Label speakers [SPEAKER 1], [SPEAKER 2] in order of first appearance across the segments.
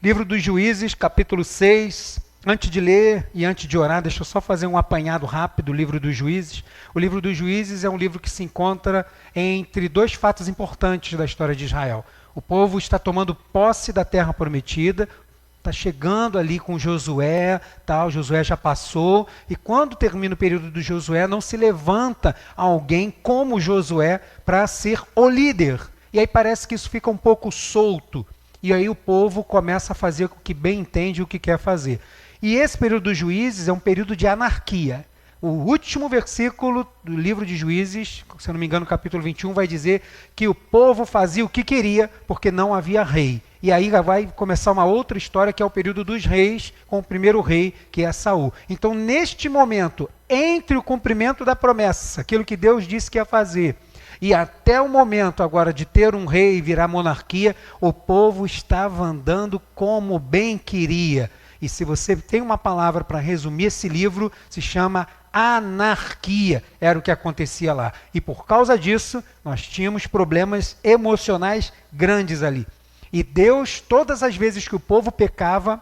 [SPEAKER 1] Livro dos Juízes, capítulo 6. Antes de ler e antes de orar, deixa eu só fazer um apanhado rápido do livro dos Juízes. O livro dos Juízes é um livro que se encontra entre dois fatos importantes da história de Israel. O povo está tomando posse da terra prometida, está chegando ali com Josué, tal, Josué já passou, e quando termina o período do Josué, não se levanta alguém como Josué para ser o líder. E aí parece que isso fica um pouco solto. E aí o povo começa a fazer o que bem entende e o que quer fazer. E esse período dos Juízes é um período de anarquia. O último versículo do livro de Juízes, se eu não me engano, capítulo 21, vai dizer que o povo fazia o que queria porque não havia rei. E aí vai começar uma outra história que é o período dos reis, com o primeiro rei, que é Saul. Então, neste momento, entre o cumprimento da promessa, aquilo que Deus disse que ia fazer, e até o momento agora de ter um rei e virar monarquia, o povo estava andando como bem queria. E se você tem uma palavra para resumir esse livro, se chama anarquia. Era o que acontecia lá. E por causa disso, nós tínhamos problemas emocionais grandes ali. E Deus, todas as vezes que o povo pecava,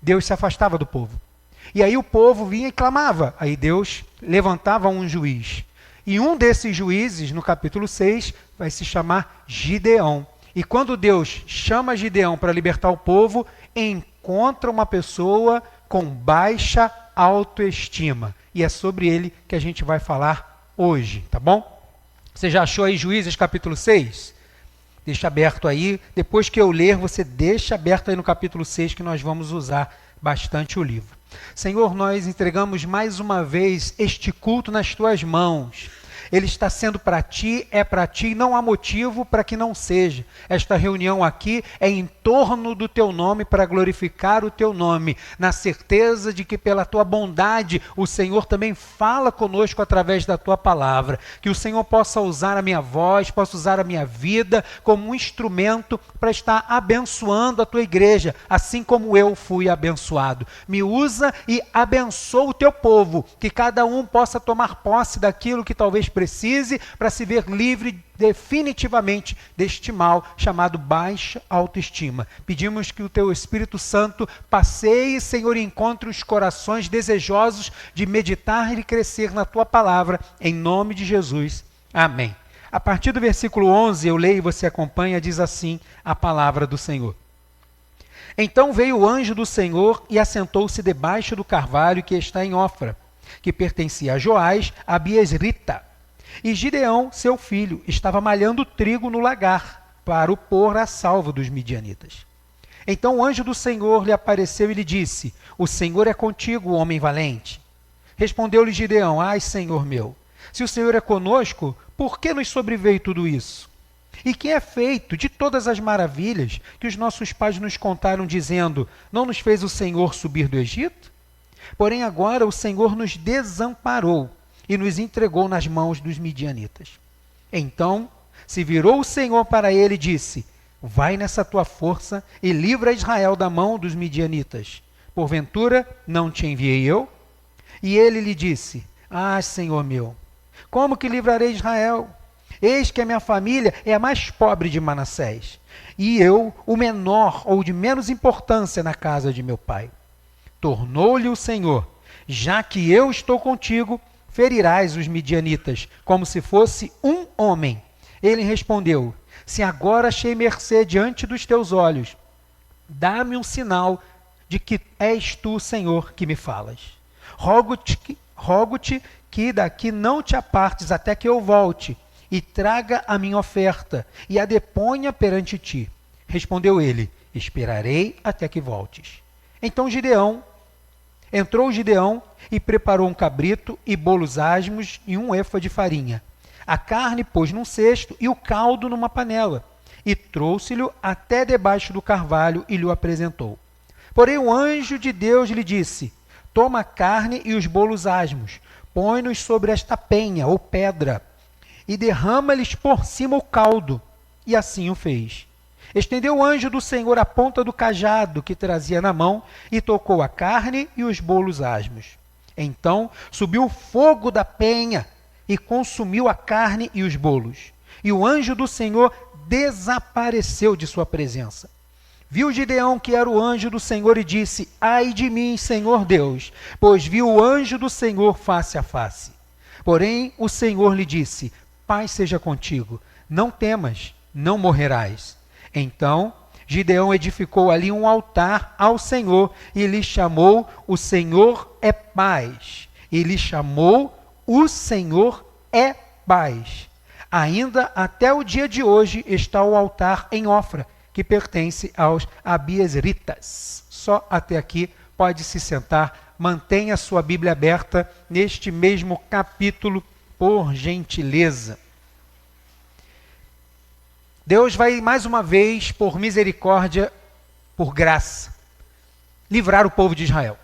[SPEAKER 1] Deus se afastava do povo. E aí o povo vinha e clamava. Aí Deus levantava um juiz. E um desses juízes, no capítulo 6, vai se chamar Gideão. E quando Deus chama Gideão para libertar o povo, encontra uma pessoa com baixa autoestima. E é sobre ele que a gente vai falar hoje, tá bom? Você já achou aí Juízes capítulo 6? Deixa aberto aí. Depois que eu ler, você deixa aberto aí no capítulo 6, que nós vamos usar bastante o livro. Senhor, nós entregamos mais uma vez este culto nas tuas mãos. Ele está sendo para ti, é para ti, e não há motivo para que não seja. Esta reunião aqui é em torno do teu nome, para glorificar o teu nome, na certeza de que pela tua bondade o Senhor também fala conosco através da tua palavra. Que o Senhor possa usar a minha voz, possa usar a minha vida como um instrumento para estar abençoando a tua igreja, assim como eu fui abençoado. Me usa e abençoa o teu povo, que cada um possa tomar posse daquilo que talvez precise para se ver livre definitivamente deste mal chamado baixa autoestima. Pedimos que o teu Espírito Santo passeie, Senhor, e encontre os corações desejosos de meditar e crescer na tua palavra, em nome de Jesus. Amém. A partir do versículo 11, eu leio e você acompanha, diz assim a palavra do Senhor. Então veio o anjo do Senhor e assentou-se debaixo do carvalho que está em Ofra, que pertencia a Joás, a Biesrita. E Gideão, seu filho, estava malhando trigo no lagar, para o pôr a salvo dos midianitas. Então o anjo do Senhor lhe apareceu e lhe disse: O Senhor é contigo, homem valente. Respondeu-lhe Gideão: Ai, Senhor meu, se o Senhor é conosco, por que nos sobreveio tudo isso? E que é feito de todas as maravilhas que os nossos pais nos contaram, dizendo: Não nos fez o Senhor subir do Egito? Porém agora o Senhor nos desamparou e nos entregou nas mãos dos midianitas. Então se virou o Senhor para ele e disse: Vai nessa tua força e livra Israel da mão dos midianitas. Porventura não te enviei eu? E ele lhe disse: Ah, Senhor meu, como que livrarei Israel? Eis que a minha família é a mais pobre de Manassés, e eu o menor ou de menos importância na casa de meu pai. Tornou-lhe o Senhor: Já que eu estou contigo, ferirás os midianitas, como se fosse um homem. Ele respondeu: Se agora achei mercê diante dos teus olhos, dá-me um sinal de que és tu, Senhor, que me falas. Rogo-te que daqui não te apartes até que eu volte, e traga a minha oferta, e a deponha perante ti. Respondeu ele: Esperarei até que voltes. Então entrou Gideão e preparou um cabrito e bolos asmos e um efa de farinha. A carne pôs num cesto e o caldo numa panela, e trouxe-lhe até debaixo do carvalho e lhe apresentou. Porém o anjo de Deus lhe disse: Toma a carne e os bolos asmos, põe-nos sobre esta penha ou pedra, e derrama-lhes por cima o caldo. E assim o fez. Estendeu o anjo do Senhor a ponta do cajado que trazia na mão e tocou a carne e os bolos asmos. Então subiu o fogo da penha e consumiu a carne e os bolos. E o anjo do Senhor desapareceu de sua presença. Viu Gideão que era o anjo do Senhor e disse: ai de mim, Senhor Deus, pois vi o anjo do Senhor face a face. Porém o Senhor lhe disse: paz seja contigo, não temas, não morrerás. Então Gideão edificou ali um altar ao Senhor e lhe chamou: o Senhor é paz. E lhe chamou: o Senhor é paz. Ainda até o dia de hoje está o altar em Ofra, que pertence aos abiezritas. Só até aqui, pode se sentar, mantenha sua Bíblia aberta neste mesmo capítulo, por gentileza. Deus vai mais uma vez, por misericórdia, por graça, livrar o povo de Israel.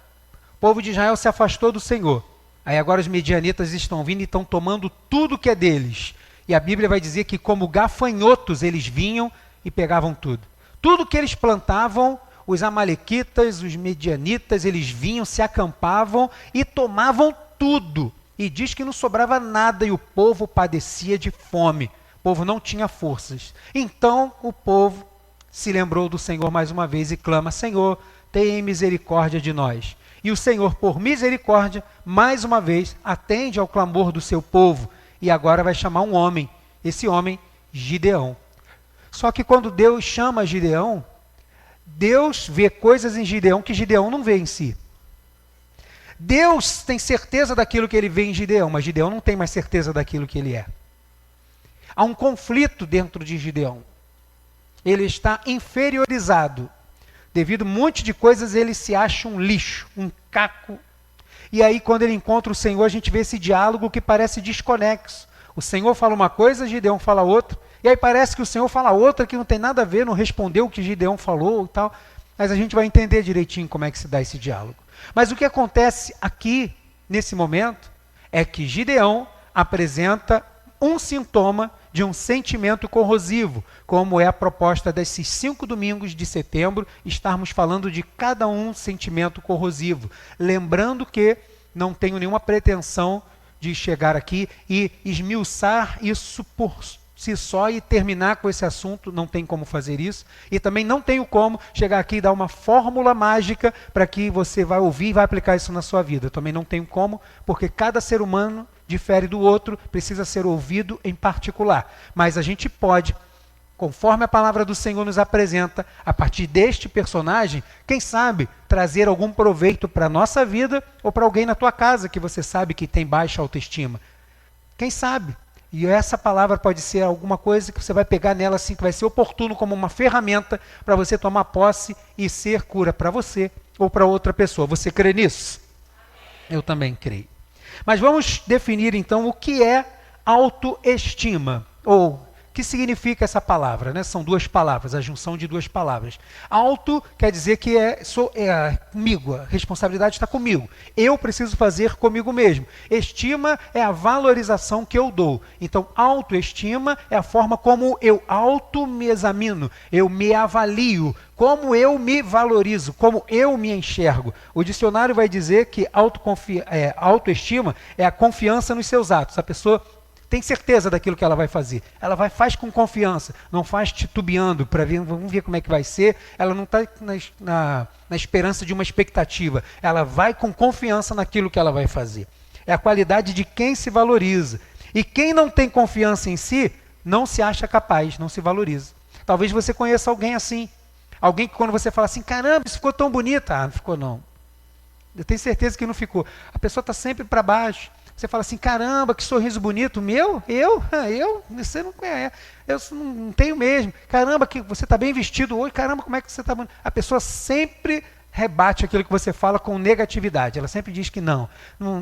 [SPEAKER 1] O povo de Israel se afastou do Senhor. Aí agora os medianitas estão vindo e estão tomando tudo que é deles. E a Bíblia vai dizer que como gafanhotos eles vinham e pegavam tudo. Tudo que eles plantavam, os amalequitas, os medianitas, eles vinham, se acampavam e tomavam tudo. E diz que não sobrava nada e o povo padecia de fome. O povo não tinha forças. Então o povo se lembrou do Senhor mais uma vez e clama: Senhor, tenha misericórdia de nós. E o Senhor, por misericórdia, mais uma vez, atende ao clamor do seu povo. E agora vai chamar um homem. Esse homem, Gideão. Só que quando Deus chama Gideão, Deus vê coisas em Gideão que Gideão não vê em si. Deus tem certeza daquilo que ele vê em Gideão, mas Gideão não tem mais certeza daquilo que ele é. Há um conflito dentro de Gideão. Ele está inferiorizado. Devido a um monte de coisas, ele se acha um lixo, um caco. E aí, quando ele encontra o Senhor, a gente vê esse diálogo que parece desconexo. O Senhor fala uma coisa, Gideão fala outra. E aí parece que o Senhor fala outra que não tem nada a ver, não respondeu o que Gideão falou e tal. Mas a gente vai entender direitinho como é que se dá esse diálogo. Mas o que acontece aqui, nesse momento, é que Gideão apresenta um sintoma de um sentimento corrosivo, como é a proposta desses 5 domingos de setembro, estarmos falando de cada um sentimento corrosivo. Lembrando que não tenho nenhuma pretensão de chegar aqui e esmiuçar isso por si só e terminar com esse assunto, não tem como fazer isso. E também não tenho como chegar aqui e dar uma fórmula mágica para que você vai ouvir e vai aplicar isso na sua vida. Também não tenho como, porque cada ser humano difere do outro, precisa ser ouvido em particular. Mas a gente pode, conforme a palavra do Senhor nos apresenta, a partir deste personagem, quem sabe trazer algum proveito para a nossa vida ou para alguém na tua casa que você sabe que tem baixa autoestima. Quem sabe? E essa palavra pode ser alguma coisa que você vai pegar nela assim, que vai ser oportuno como uma ferramenta para você tomar posse e ser cura para você ou para outra pessoa. Você crê nisso? Eu também creio. Mas vamos definir então o que é autoestima, ou o que significa essa palavra, né? São 2 palavras, a junção de 2 palavras. Auto quer dizer que comigo, a responsabilidade está comigo. Eu preciso fazer comigo mesmo. Estima é a valorização que eu dou. Então, autoestima é a forma como eu me examino, eu me avalio, como eu me valorizo, como eu me enxergo. O dicionário vai dizer que autoestima é a confiança nos seus atos. A pessoa tem certeza daquilo que ela vai fazer. Ela faz com confiança, não faz titubeando para ver, vamos ver como é que vai ser. Ela não está na esperança de uma expectativa. Ela vai com confiança naquilo que ela vai fazer. É a qualidade de quem se valoriza. E quem não tem confiança em si, não se acha capaz, não se valoriza. Talvez você conheça alguém assim. Alguém que quando você fala assim, caramba, isso ficou tão bonito. Ah, não ficou não. Eu tenho certeza que não ficou. A pessoa está sempre para baixo. Você fala assim, caramba, que sorriso bonito. Meu? Eu? Você não conhece. Eu não tenho mesmo. Caramba, que você está bem vestido hoje. Caramba, como é que você está bonito. A pessoa sempre rebate aquilo que você fala com negatividade. Ela sempre diz que não. Não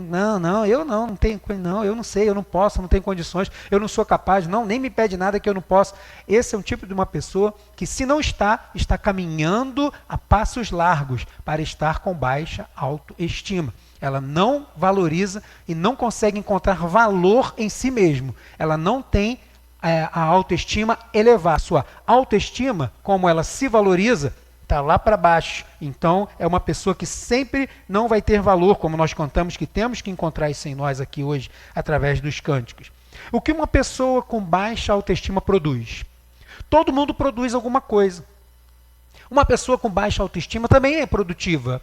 [SPEAKER 1] tenho, não, eu não sei, eu não posso, não tenho condições, eu não sou capaz, não, nem me pede nada que eu não posso. Esse é um tipo de uma pessoa que, se não está caminhando a passos largos para estar com baixa autoestima. Ela não valoriza e não consegue encontrar valor em si mesmo. Ela não tem a autoestima elevada. Sua autoestima, como ela se valoriza, está lá para baixo. Então, é uma pessoa que sempre não vai ter valor, como nós contamos que temos que encontrar isso em nós aqui hoje, através dos cânticos. O que uma pessoa com baixa autoestima produz? Todo mundo produz alguma coisa. Uma pessoa com baixa autoestima também é produtiva,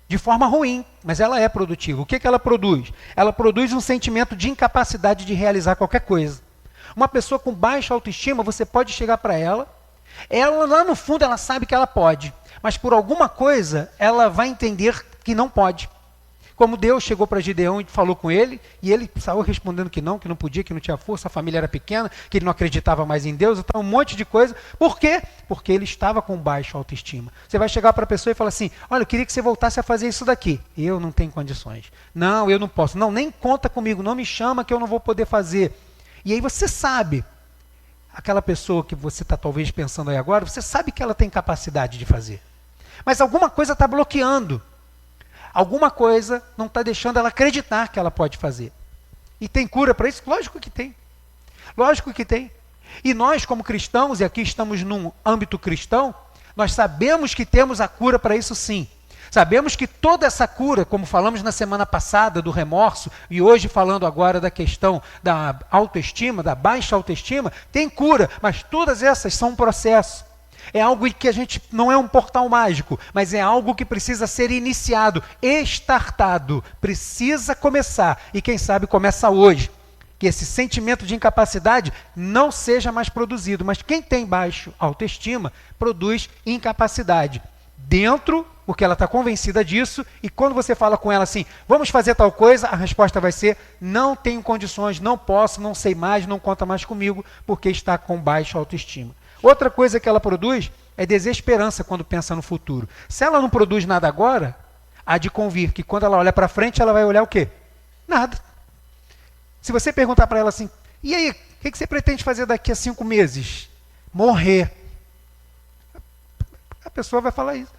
[SPEAKER 1] de forma ruim, mas ela é produtiva. O que ela produz? Ela produz um sentimento de incapacidade de realizar qualquer coisa. Uma pessoa com baixa autoestima, você pode chegar para ela lá no fundo ela sabe que ela pode, mas por alguma coisa ela vai entender que não pode. Como Deus chegou para Gideão e falou com ele, e ele saiu respondendo que não podia, que não tinha força, a família era pequena, que ele não acreditava mais em Deus, então um monte de coisa. Por quê? Porque ele estava com baixa autoestima. Você vai chegar para a pessoa e falar assim, olha, eu queria que você voltasse a fazer isso daqui. Eu não tenho condições. Não, eu não posso. Não, nem conta comigo, não me chama que eu não vou poder fazer. E aí você sabe, aquela pessoa que você está talvez pensando aí agora, você sabe que ela tem capacidade de fazer. Mas alguma coisa está bloqueando. Alguma coisa não está deixando ela acreditar que ela pode fazer. E tem cura para isso? Lógico que tem. Lógico que tem. E nós, como cristãos, e aqui estamos num âmbito cristão, nós sabemos que temos a cura para isso sim. Sabemos que toda essa cura, como falamos na semana passada do remorso, e hoje falando agora da questão da autoestima, da baixa autoestima, tem cura, mas todas essas são um processo. É algo que a gente não é um portal mágico, mas é algo que precisa ser iniciado, estartado, precisa começar. E quem sabe começa hoje. Que esse sentimento de incapacidade não seja mais produzido. Mas quem tem baixa autoestima produz incapacidade. Dentro, porque ela está convencida disso, e quando você fala com ela assim, vamos fazer tal coisa, a resposta vai ser, não tenho condições, não posso, não sei mais, não conta mais comigo, porque está com baixa autoestima. Outra coisa que ela produz é desesperança quando pensa no futuro. Se ela não produz nada agora, há de convir que quando ela olha para frente, ela vai olhar o quê? Nada. Se você perguntar para ela assim, e aí, o que você pretende fazer daqui a 5 meses? Morrer. A pessoa vai falar isso.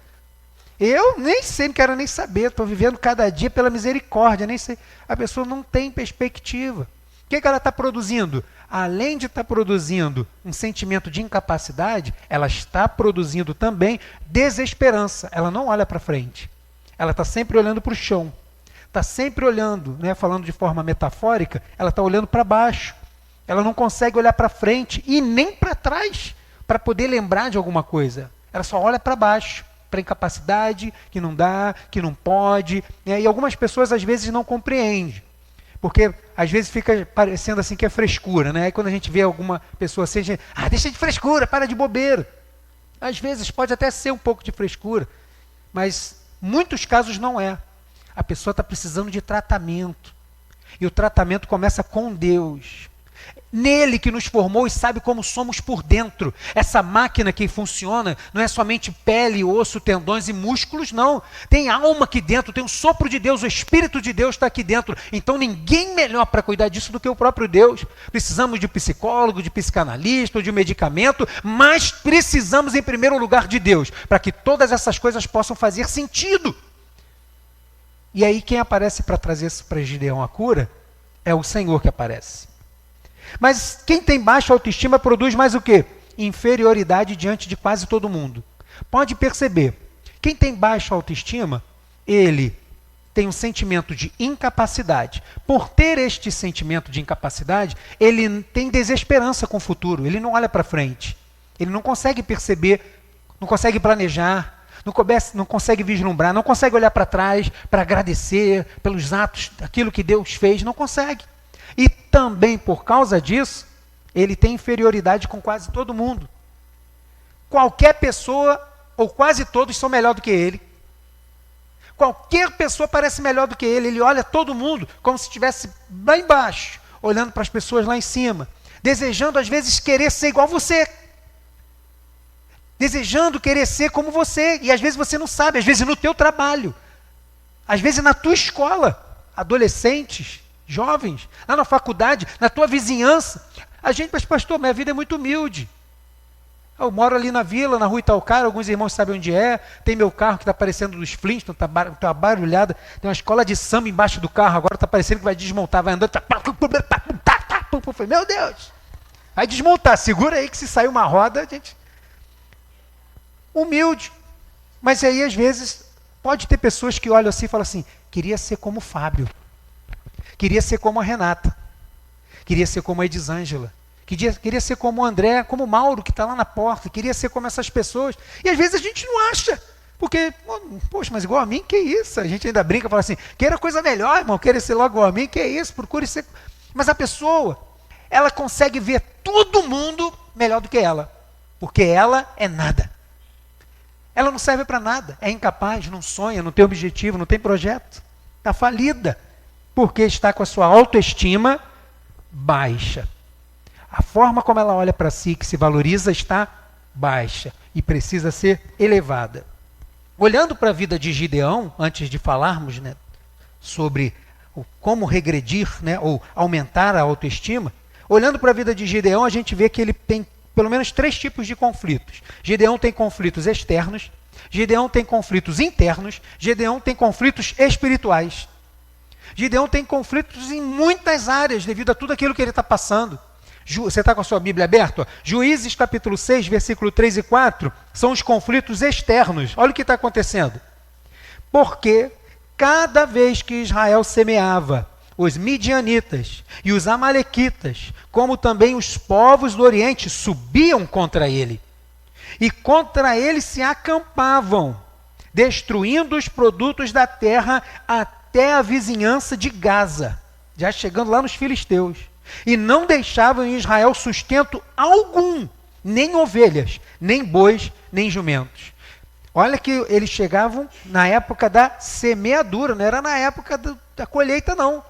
[SPEAKER 1] Eu nem sei, não quero nem saber, estou vivendo cada dia pela misericórdia, nem sei. A pessoa não tem perspectiva. O que ela está produzindo? Além de estar produzindo um sentimento de incapacidade, ela está produzindo também desesperança. Ela não olha para frente. Ela está sempre olhando para o chão. Está sempre olhando, né, falando de forma metafórica, ela está olhando para baixo. Ela não consegue olhar para frente e nem para trás para poder lembrar de alguma coisa. Ela só olha para baixo, para incapacidade, que não dá, que não pode. Né, e algumas pessoas às vezes não compreendem. Porque às vezes fica parecendo assim que é frescura, né? Aí quando a gente vê alguma pessoa assim, a gente, deixa de frescura, para de bobeira. Às vezes pode até ser um pouco de frescura, mas muitos casos não é. A pessoa está precisando de tratamento. E o tratamento começa com Deus. Nele que nos formou e sabe como somos por dentro. Essa máquina que funciona não é somente pele, osso, tendões e músculos, não. Tem alma aqui dentro, tem um sopro de Deus, o Espírito de Deus está aqui dentro. Então ninguém melhor para cuidar disso do que o próprio Deus. Precisamos de psicólogo, de psicanalista, de medicamento, mas precisamos em primeiro lugar de Deus, para que todas essas coisas possam fazer sentido. E aí quem aparece para trazer para Gideão a cura é o Senhor que aparece. Mas quem tem baixa autoestima produz mais o quê? Inferioridade diante de quase todo mundo. Pode perceber, quem tem baixa autoestima, ele tem um sentimento de incapacidade. Por ter este sentimento de incapacidade, ele tem desesperança com o futuro, ele não olha para frente. Ele não consegue perceber, não consegue planejar, não consegue vislumbrar, não consegue olhar para trás para agradecer pelos atos, aquilo que Deus fez, não consegue. E também por causa disso, ele tem inferioridade com quase todo mundo. Qualquer pessoa, ou quase todos, são melhor do que ele. Qualquer pessoa parece melhor do que ele. Ele olha todo mundo como se estivesse lá embaixo, olhando para as pessoas lá em cima, desejando às vezes querer ser igual a você. Desejando querer ser como você. E às vezes você não sabe, às vezes no teu trabalho, às vezes na tua escola, adolescentes, jovens, lá na faculdade, na tua vizinhança. A gente, mas pastor, minha vida é muito humilde. Eu moro ali na vila, na rua Italcara, alguns irmãos sabem onde é, tem meu carro que está parecendo dos Flintstones, está barulhada, tem uma escola de samba embaixo do carro, agora está parecendo que vai desmontar, vai andando, meu Deus, vai desmontar, segura aí que se sair uma roda, gente, humilde. Mas aí às vezes, pode ter pessoas que olham assim e falam assim, queria ser como o Fábio. Queria ser como a Renata. Queria ser como a Edisângela. queria ser como o André, como o Mauro, que está lá na porta, queria ser como essas pessoas. E às vezes a gente não acha, porque, poxa, mas igual a mim, que isso? A gente ainda brinca, fala assim, queira coisa melhor, irmão, queira ser logo igual a mim, que isso? Procure ser... Mas a pessoa, ela consegue ver todo mundo melhor do que ela, porque ela é nada. Ela não serve para nada, é incapaz, não sonha, não tem objetivo, não tem projeto. Está falida, porque está com a sua autoestima baixa. A forma como ela olha para si, que se valoriza, está baixa e precisa ser elevada. Olhando para a vida de Gideão, antes de falarmos, né, sobre como regredir, né, ou aumentar a autoestima, olhando para a vida de Gideão, a gente vê que ele tem pelo menos 3 tipos de conflitos. Gideão tem conflitos externos, Gideão tem conflitos internos, Gideão tem conflitos espirituais. Gideão tem conflitos em muitas áreas, devido a tudo aquilo que ele está passando. Você está com a sua Bíblia aberta? Juízes capítulo 6, versículo 3 e 4, são os conflitos externos. Olha o que está acontecendo. Porque cada vez que Israel semeava, os midianitas e os amalequitas, como também os povos do Oriente, subiam contra ele. E contra ele se acampavam, destruindo os produtos da terra até a vizinhança de Gaza, já chegando lá nos filisteus. E não deixavam em Israel sustento algum, nem ovelhas, nem bois, nem jumentos. Olha que eles chegavam na época da semeadura, não era na época da colheita, não.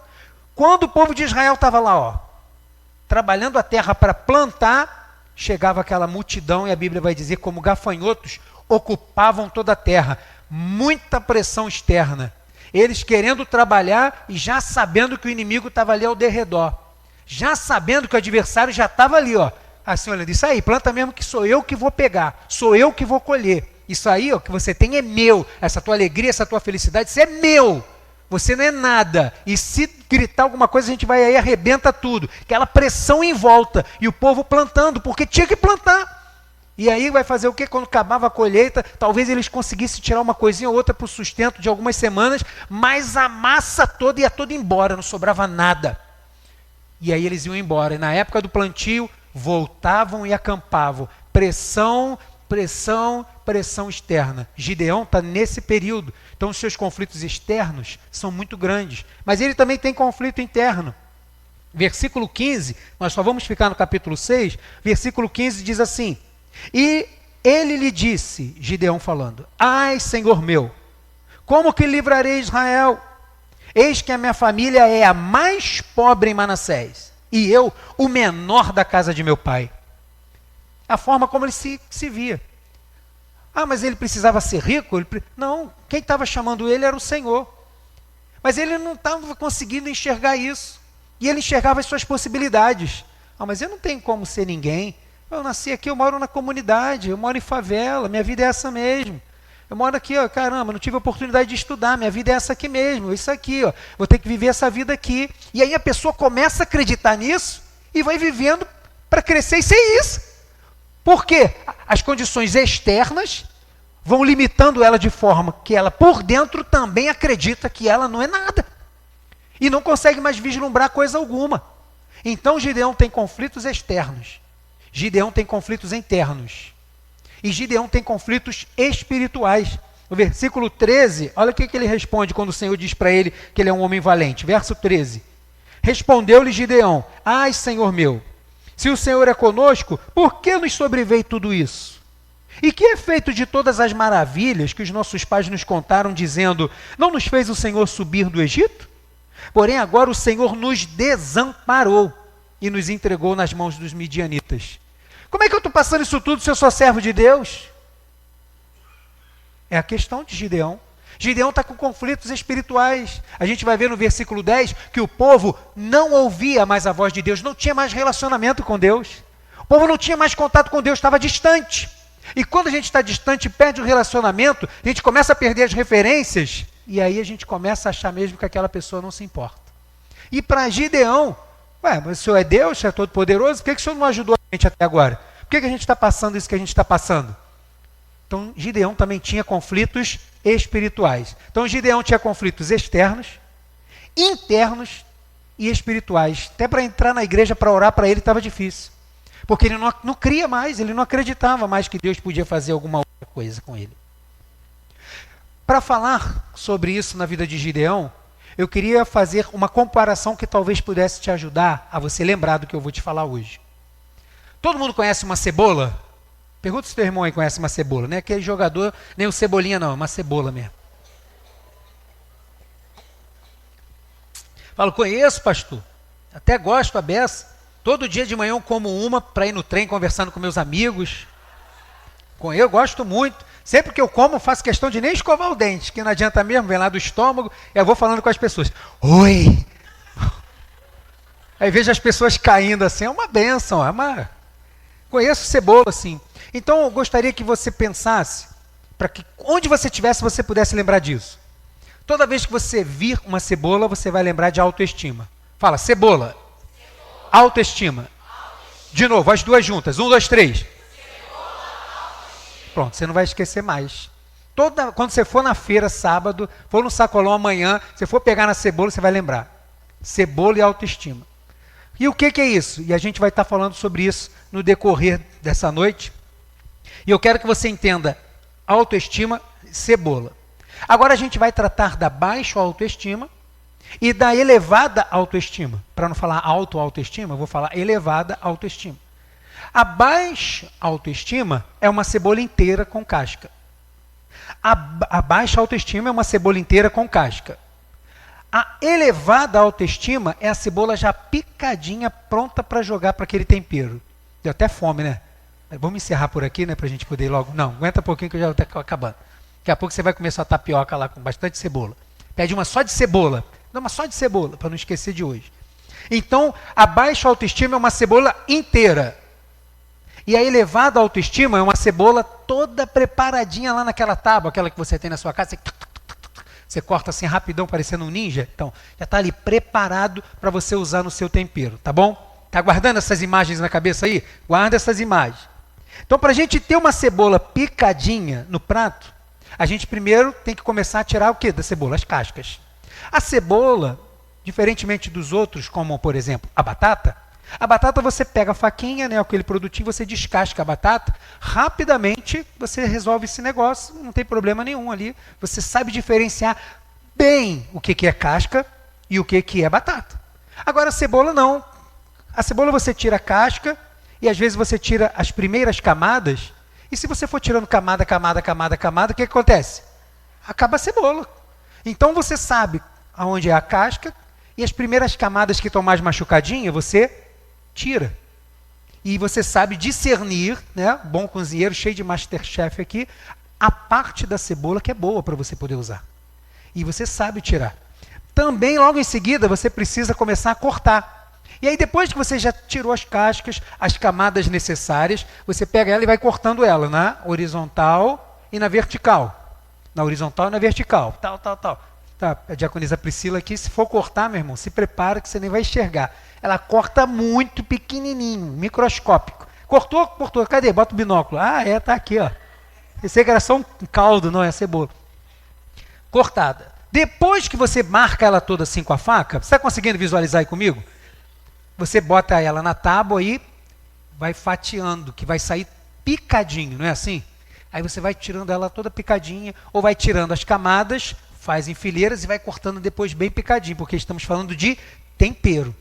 [SPEAKER 1] Quando o povo de Israel estava lá, trabalhando a terra para plantar, chegava aquela multidão, e a Bíblia vai dizer, como gafanhotos, ocupavam toda a terra. Muita pressão externa. Eles querendo trabalhar e já sabendo que o inimigo estava ali ao derredor. Já sabendo que o adversário já estava ali, assim, olha, isso aí, planta mesmo que sou eu que vou pegar, sou eu que vou colher. Isso aí, que você tem é meu, essa tua alegria, essa tua felicidade, isso é meu. Você não é nada. E se gritar alguma coisa, a gente vai aí, arrebenta tudo. Aquela pressão em volta. E o povo plantando, porque tinha que plantar. E aí vai fazer o quê? Quando acabava a colheita, talvez eles conseguissem tirar uma coisinha ou outra para o sustento de algumas semanas, mas a massa toda ia toda embora, não sobrava nada. E aí eles iam embora. E na época do plantio, voltavam e acampavam. Pressão, pressão, pressão externa. Gideão está nesse período. Então os seus conflitos externos são muito grandes. Mas ele também tem conflito interno. Versículo 15, nós só vamos ficar no capítulo 6, versículo 15 diz assim: e ele lhe disse, Gideão falando, ai, Senhor meu, como que livrarei Israel? Eis que a minha família é a mais pobre em Manassés, e eu, o menor da casa de meu pai. A forma como ele se via. Ah, mas ele precisava ser rico? Não, quem estava chamando ele era o Senhor. Mas ele não estava conseguindo enxergar isso. E ele enxergava as suas possibilidades. Ah, mas eu não tenho como ser ninguém. Eu nasci aqui, eu moro na comunidade, eu moro em favela, minha vida é essa mesmo. Eu moro aqui, caramba, não tive oportunidade de estudar, minha vida é essa aqui mesmo, isso aqui, vou ter que viver essa vida aqui. E aí a pessoa começa a acreditar nisso e vai vivendo para crescer e ser isso. Por quê? As condições externas vão limitando ela de forma que ela por dentro também acredita que ela não é nada. E não consegue mais vislumbrar coisa alguma. Então Gideão tem conflitos externos. Gideão tem conflitos internos. E Gideão tem conflitos espirituais. No versículo 13, olha o que ele responde quando o Senhor diz para ele que ele é um homem valente. Verso 13. Respondeu-lhe Gideão, ai, Senhor meu, se o Senhor é conosco, por que nos sobreveio tudo isso? E que é feito de todas as maravilhas que os nossos pais nos contaram, dizendo, não nos fez o Senhor subir do Egito? Porém agora o Senhor nos desamparou e nos entregou nas mãos dos midianitas. Como é que eu estou passando isso tudo se eu sou servo de Deus? É a questão de Gideão. Gideão está com conflitos espirituais. A gente vai ver no versículo 10 que o povo não ouvia mais a voz de Deus, não tinha mais relacionamento com Deus. O povo não tinha mais contato com Deus, estava distante. E quando a gente está distante e perde o relacionamento, a gente começa a perder as referências, e aí a gente começa a achar mesmo que aquela pessoa não se importa. E para Gideão, mas o Senhor é Deus, o Senhor é todo poderoso, por que o Senhor não ajudou a gente até agora? Por que a gente está passando isso que a gente está passando? Então Gideão também tinha conflitos espirituais. Então Gideão tinha conflitos externos, internos e espirituais. Até para entrar na igreja para orar para ele estava difícil. Porque ele não cria mais, ele não acreditava mais que Deus podia fazer alguma outra coisa com ele. Para falar sobre isso na vida de Gideão, eu queria fazer uma comparação que talvez pudesse te ajudar a você lembrar do que eu vou te falar hoje. Todo mundo conhece uma cebola? Pergunta se teu irmão aí conhece uma cebola. Não é aquele jogador, nem o Cebolinha não, é uma cebola mesmo. Falo, conheço, pastor. Até gosto a beça. Todo dia de manhã eu como uma para ir no trem conversando com meus amigos. Eu gosto muito. Sempre que eu como, eu faço questão de nem escovar o dente, que não adianta mesmo, vem lá do estômago, e eu vou falando com as pessoas. Oi! Aí vejo as pessoas caindo assim, é uma bênção, Conheço cebola assim. Então eu gostaria que você pensasse, para que onde você estivesse, você pudesse lembrar disso. Toda vez que você vir uma cebola, você vai lembrar de autoestima. Fala, cebola. Autoestima. De novo, as duas juntas. 1, 2, 3. Pronto, você não vai esquecer mais. Quando você for na feira sábado, for no sacolão amanhã, você for pegar na cebola, você vai lembrar. Cebola e autoestima. E o que é isso? E a gente vai estar falando sobre isso no decorrer dessa noite. E eu quero que você entenda autoestima, cebola. Agora a gente vai tratar da baixa autoestima e da elevada autoestima. Para não falar autoestima, eu vou falar elevada autoestima. A baixa autoestima é uma cebola inteira com casca. A baixa autoestima é uma cebola inteira com casca. A elevada autoestima é a cebola já picadinha, pronta para jogar para aquele tempero. Deu até fome, né? Vamos encerrar por aqui, né? Para a gente poder ir logo. Não, aguenta um pouquinho que eu já estou acabando. Daqui a pouco você vai comer sua tapioca lá com bastante cebola. Pede uma só de cebola. Dá uma só de cebola, para não esquecer de hoje. Então, a baixa autoestima é uma cebola inteira. E a elevada autoestima é uma cebola toda preparadinha lá naquela tábua, aquela que você tem na sua casa. Você corta assim rapidão, parecendo um ninja. Então, já está ali preparado para você usar no seu tempero, tá bom? Está guardando essas imagens na cabeça aí? Guarda essas imagens. Então, para a gente ter uma cebola picadinha no prato, a gente primeiro tem que começar a tirar o que da cebola? As cascas. A cebola, diferentemente dos outros, como por exemplo a batata você pega a faquinha, né, aquele produtinho, você descasca a batata, rapidamente você resolve esse negócio, não tem problema nenhum ali. Você sabe diferenciar bem o que é casca e o que é batata. Agora a cebola não. A cebola você tira a casca e às vezes você tira as primeiras camadas, e se você for tirando camada, o que acontece? Acaba a cebola. Então você sabe aonde é a casca e as primeiras camadas que estão mais machucadinhas, você tira. E você sabe discernir, né? Bom cozinheiro, cheio de Masterchef aqui, a parte da cebola que é boa para você poder usar. E você sabe tirar. Também, logo em seguida, você precisa começar a cortar. E aí, depois que você já tirou as cascas, as camadas necessárias, você pega ela e vai cortando ela na horizontal e na vertical. Na horizontal e na vertical. Tal. Tá, a diaconisa Priscila aqui, se for cortar, meu irmão, se prepara que você nem vai enxergar. Ela corta muito pequenininho, microscópico. Cortou? Cadê? Bota o binóculo. Tá aqui, ó. Pensei que era só um caldo, não é cebola. Cortada. Depois que você marca ela toda assim com a faca, você está conseguindo visualizar aí comigo? Você bota ela na tábua e vai fatiando, que vai sair picadinho, não é assim? Aí você vai tirando ela toda picadinha, ou vai tirando as camadas, faz em fileiras e vai cortando depois bem picadinho, porque estamos falando de tempero.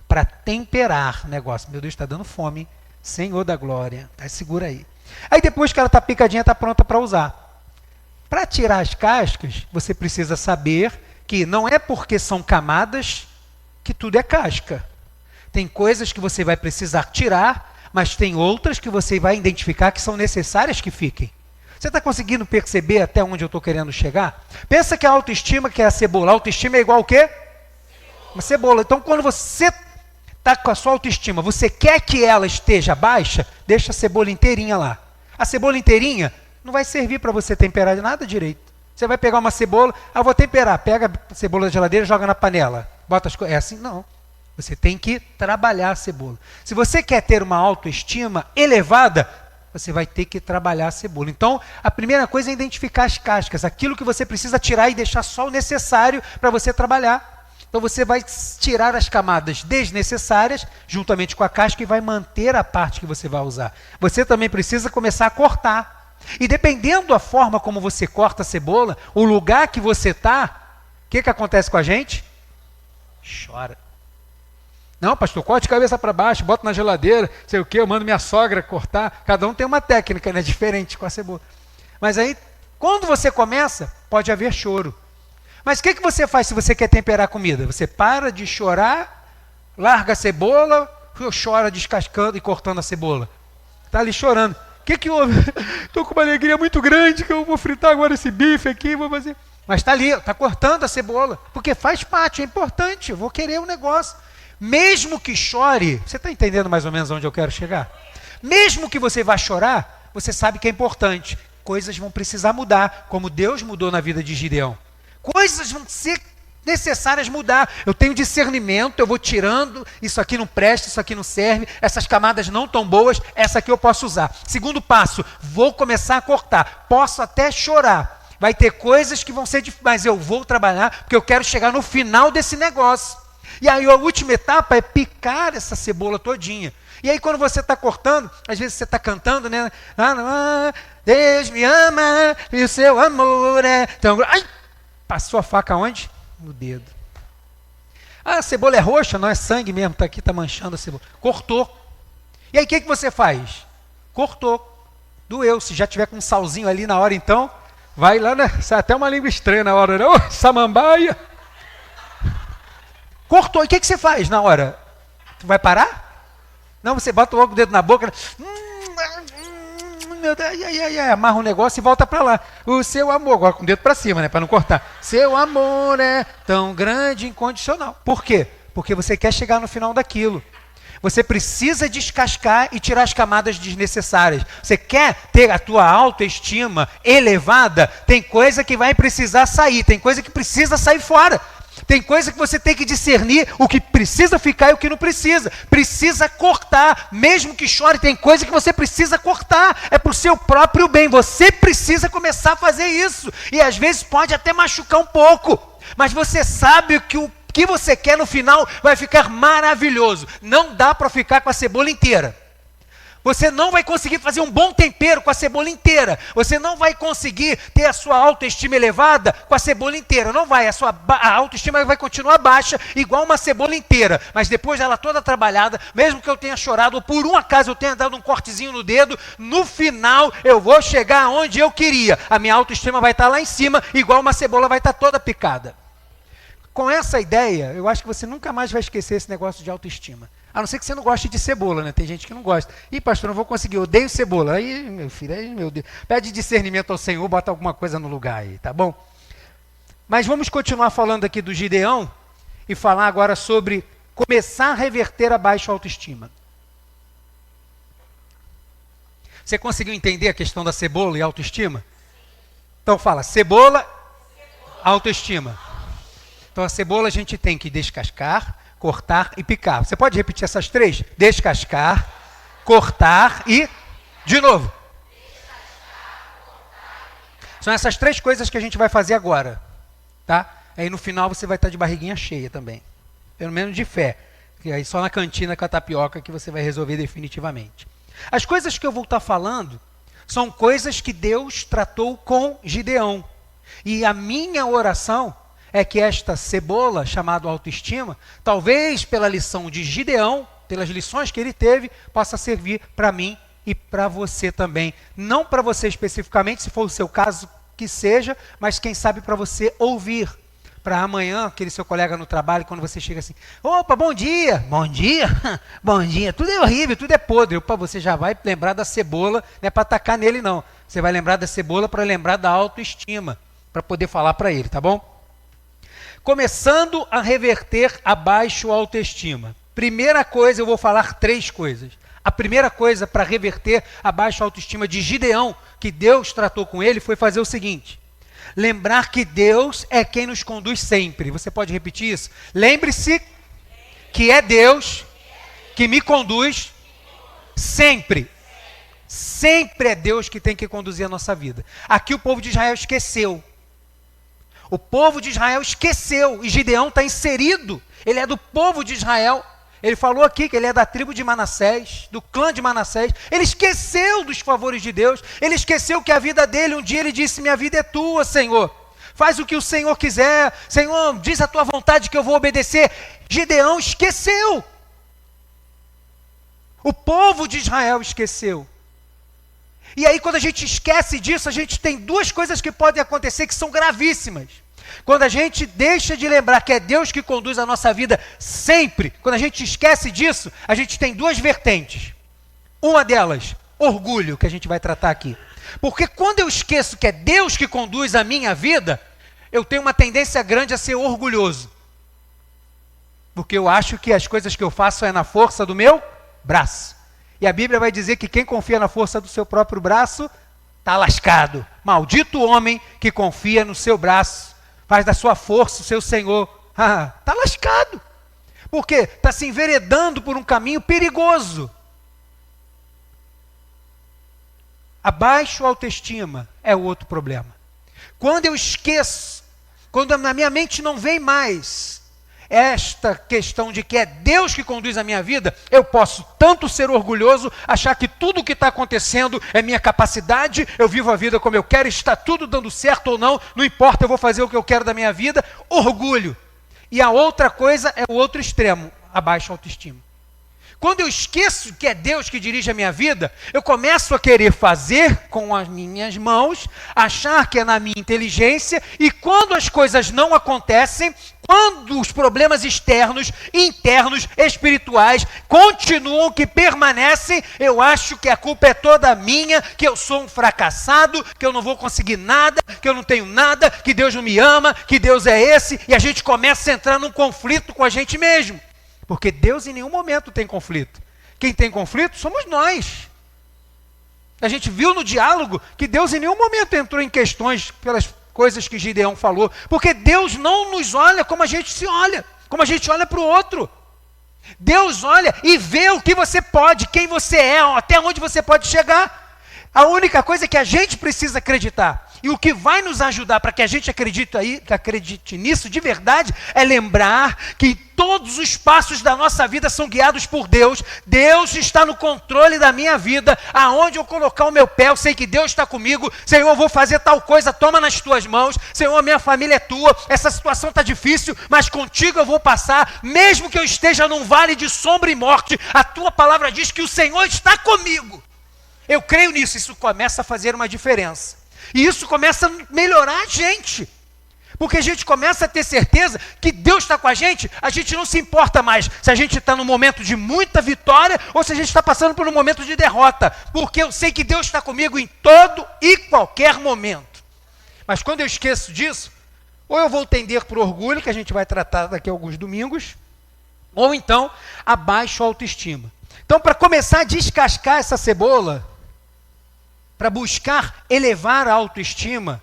[SPEAKER 1] Para temperar o negócio. Meu Deus, está dando fome. Senhor da glória. Segura aí. Aí depois que ela está picadinha, está pronta para usar. Para tirar as cascas, você precisa saber que não é porque são camadas que tudo é casca. Tem coisas que você vai precisar tirar, mas tem outras que você vai identificar que são necessárias que fiquem. Você está conseguindo perceber até onde eu estou querendo chegar? Pensa que a autoestima, que é a cebola. A autoestima é igual o quê? Uma cebola. Então, quando você está com a sua autoestima, você quer que ela esteja baixa, deixa a cebola inteirinha lá. A cebola inteirinha não vai servir para você temperar de nada direito. Você vai pegar uma cebola, vou temperar, pega a cebola da geladeira e joga na panela. Bota as coisas. É assim? Não. Você tem que trabalhar a cebola. Se você quer ter uma autoestima elevada, você vai ter que trabalhar a cebola. Então, a primeira coisa é identificar as cascas, aquilo que você precisa tirar e deixar só o necessário para você trabalhar. Então você vai tirar as camadas desnecessárias, juntamente com a casca, e vai manter a parte que você vai usar. Você também precisa começar a cortar. E dependendo da forma como você corta a cebola, o lugar que você está, o que acontece com a gente? Chora. Não, pastor, corte de cabeça para baixo, bota na geladeira, sei o quê, eu mando minha sogra cortar. Cada um tem uma técnica, né, diferente com a cebola. Mas aí, quando você começa, pode haver choro. Mas o que você faz se você quer temperar a comida? Você para de chorar, larga a cebola, chora descascando e cortando a cebola. Está ali chorando. O que houve? Estou com uma alegria muito grande que eu vou fritar agora esse bife aqui, vou fazer. Mas está ali, está cortando a cebola. Porque faz parte, é importante, eu vou querer um negócio. Mesmo que chore, você está entendendo mais ou menos onde eu quero chegar? Mesmo que você vá chorar, você sabe que é importante. Coisas vão precisar mudar, como Deus mudou na vida de Gideão. Coisas vão ser necessárias mudar. Eu tenho discernimento, eu vou tirando, isso aqui não presta, isso aqui não serve, essas camadas não estão boas, essa aqui eu posso usar. Segundo passo, vou começar a cortar. Posso até chorar. Vai ter coisas que vão ser difíceis, mas eu vou trabalhar, porque eu quero chegar no final desse negócio. E aí a última etapa é picar essa cebola todinha. E aí quando você está cortando, às vezes você está cantando, né? Deus me ama e o seu amor é tão grande. Ai! Passou a faca onde? No dedo. Ah, a cebola é roxa, não é sangue mesmo, está aqui, está manchando a cebola. Cortou. E aí o que você faz? Cortou. Doeu. Se já tiver com um salzinho ali na hora, então, vai lá, né? Sai até uma língua estranha na hora, né? Oh, samambaia. Cortou. E o que você faz na hora? Tu vai parar? Não, você bota logo o dedo na boca. Meu Deus, amarra um negócio e volta para lá. O seu amor, agora com o dedo para cima, né, para não cortar. Seu amor é tão grande e incondicional. Por quê? Porque você quer chegar no final daquilo. Você precisa descascar e tirar as camadas desnecessárias. Você quer ter a tua autoestima elevada, tem coisa que vai precisar sair, tem coisa que precisa sair fora. Tem coisa que você tem que discernir o que precisa ficar e o que não precisa. Precisa cortar, mesmo que chore, tem coisa que você precisa cortar. É para o seu próprio bem, você precisa começar a fazer isso. E às vezes pode até machucar um pouco, mas você sabe que o que você quer no final vai ficar maravilhoso. Não dá para ficar com a cebola inteira. Você não vai conseguir fazer um bom tempero com a cebola inteira. Você não vai conseguir ter a sua autoestima elevada com a cebola inteira. Não vai. A autoestima vai continuar baixa, igual uma cebola inteira. Mas depois dela toda trabalhada, mesmo que eu tenha chorado, ou por um acaso eu tenha dado um cortezinho no dedo, no final eu vou chegar onde eu queria. A minha autoestima vai estar lá em cima, igual uma cebola vai estar toda picada. Com essa ideia, eu acho que você nunca mais vai esquecer esse negócio de autoestima. A não ser que você não goste de cebola, né? Tem gente que não gosta. Ih, pastor, não vou conseguir, eu odeio cebola. Aí, meu filho, aí, meu Deus. Pede discernimento ao Senhor, bota alguma coisa no lugar aí, tá bom? Mas vamos continuar falando aqui do Gideão e falar agora sobre começar a reverter a baixa autoestima. Você conseguiu entender a questão da cebola e autoestima? Então fala, cebola, autoestima. Então a cebola a gente tem que descascar, cortar e picar. Você pode repetir essas três? Descascar, cortar e... De novo. São essas três coisas que a gente vai fazer agora. Tá? Aí no final você vai estar de barriguinha cheia também. Pelo menos de fé. E aí só na cantina com a tapioca que você vai resolver definitivamente. As coisas que eu vou estar falando são coisas que Deus tratou com Gideão. E a minha oração é que esta cebola, chamada autoestima, talvez pela lição de Gideão, pelas lições que ele teve, possa servir para mim e para você também. Não para você especificamente, se for o seu caso que seja, mas quem sabe para você ouvir. Para amanhã, aquele seu colega no trabalho, quando você chega assim, opa, bom dia, bom dia, bom dia, tudo é horrível, tudo é podre. Opa, você já vai lembrar da cebola, não é para atacar nele não. Você vai lembrar da cebola para lembrar da autoestima, para poder falar para ele, tá bom? Começando a reverter a baixa autoestima. Primeira coisa, eu vou falar três coisas. A primeira coisa para reverter a baixa autoestima de Gideão, que Deus tratou com ele, foi fazer o seguinte. Lembrar que Deus é quem nos conduz sempre. Você pode repetir isso? Lembre-se que é Deus que me conduz sempre. Sempre é Deus que tem que conduzir a nossa vida. Aqui o povo de Israel esqueceu. O povo de Israel esqueceu, e Gideão está inserido, ele é do povo de Israel. Ele falou aqui que ele é da tribo de Manassés, do clã de Manassés. Ele esqueceu dos favores de Deus, ele esqueceu que a vida dele, um dia ele disse, minha vida é tua, Senhor. Faz o que o Senhor quiser, Senhor, diz a tua vontade que eu vou obedecer. Gideão esqueceu. O povo de Israel esqueceu. E aí quando a gente esquece disso, a gente tem duas coisas que podem acontecer que são gravíssimas. Quando a gente deixa de lembrar que é Deus que conduz a nossa vida sempre, quando a gente esquece disso, a gente tem duas vertentes. Uma delas, orgulho, que a gente vai tratar aqui. Porque quando eu esqueço que é Deus que conduz a minha vida, eu tenho uma tendência grande a ser orgulhoso. Porque eu acho que as coisas que eu faço é na força do meu braço. E a Bíblia vai dizer que quem confia na força do seu próprio braço, está lascado. Maldito o homem que confia no seu braço, faz da sua força o seu Senhor. Está lascado. Por quê? Está se enveredando por um caminho perigoso. A baixa autoestima é o outro problema. Quando eu esqueço, quando na minha mente não vem mais esta questão de que é Deus que conduz a minha vida, eu posso tanto ser orgulhoso, achar que tudo o que está acontecendo é minha capacidade, eu vivo a vida como eu quero, está tudo dando certo ou não, não importa, eu vou fazer o que eu quero da minha vida, orgulho. E a outra coisa é o outro extremo, a baixa autoestima. Quando eu esqueço que é Deus que dirige a minha vida, eu começo a querer fazer com as minhas mãos, achar que é na minha inteligência, e quando as coisas não acontecem, quando os problemas externos, internos, espirituais, continuam, que permanecem, eu acho que a culpa é toda minha, que eu sou um fracassado, que eu não vou conseguir nada, que eu não tenho nada, que Deus não me ama, que Deus é esse, e a gente começa a entrar num conflito com a gente mesmo. Porque Deus em nenhum momento tem conflito. Quem tem conflito somos nós. A gente viu no diálogo que Deus em nenhum momento entrou em questões pelas coisas que Gideão falou. Porque Deus não nos olha como a gente se olha, como a gente olha para o outro. Deus olha e vê o que você pode, quem você é, até onde você pode chegar. A única coisa é que a gente precisa acreditar. E o que vai nos ajudar para que a gente acredite nisso de verdade, é lembrar que todos os passos da nossa vida são guiados por Deus. Deus está no controle da minha vida. Aonde eu colocar o meu pé, eu sei que Deus está comigo. Senhor, eu vou fazer tal coisa, toma nas tuas mãos. Senhor, a minha família é tua. Essa situação está difícil, mas contigo eu vou passar. Mesmo que eu esteja num vale de sombra e morte, a tua palavra diz que o Senhor está comigo. Eu creio nisso, isso começa a fazer uma diferença. E isso começa a melhorar a gente. Porque a gente começa a ter certeza que Deus está com a gente não se importa mais se a gente está num momento de muita vitória ou se a gente está passando por um momento de derrota. Porque eu sei que Deus está comigo em todo e qualquer momento. Mas quando eu esqueço disso, ou eu vou tender para o orgulho, que a gente vai tratar daqui a alguns domingos, ou então a baixa autoestima. Então, para começar a descascar essa cebola, para buscar elevar a autoestima,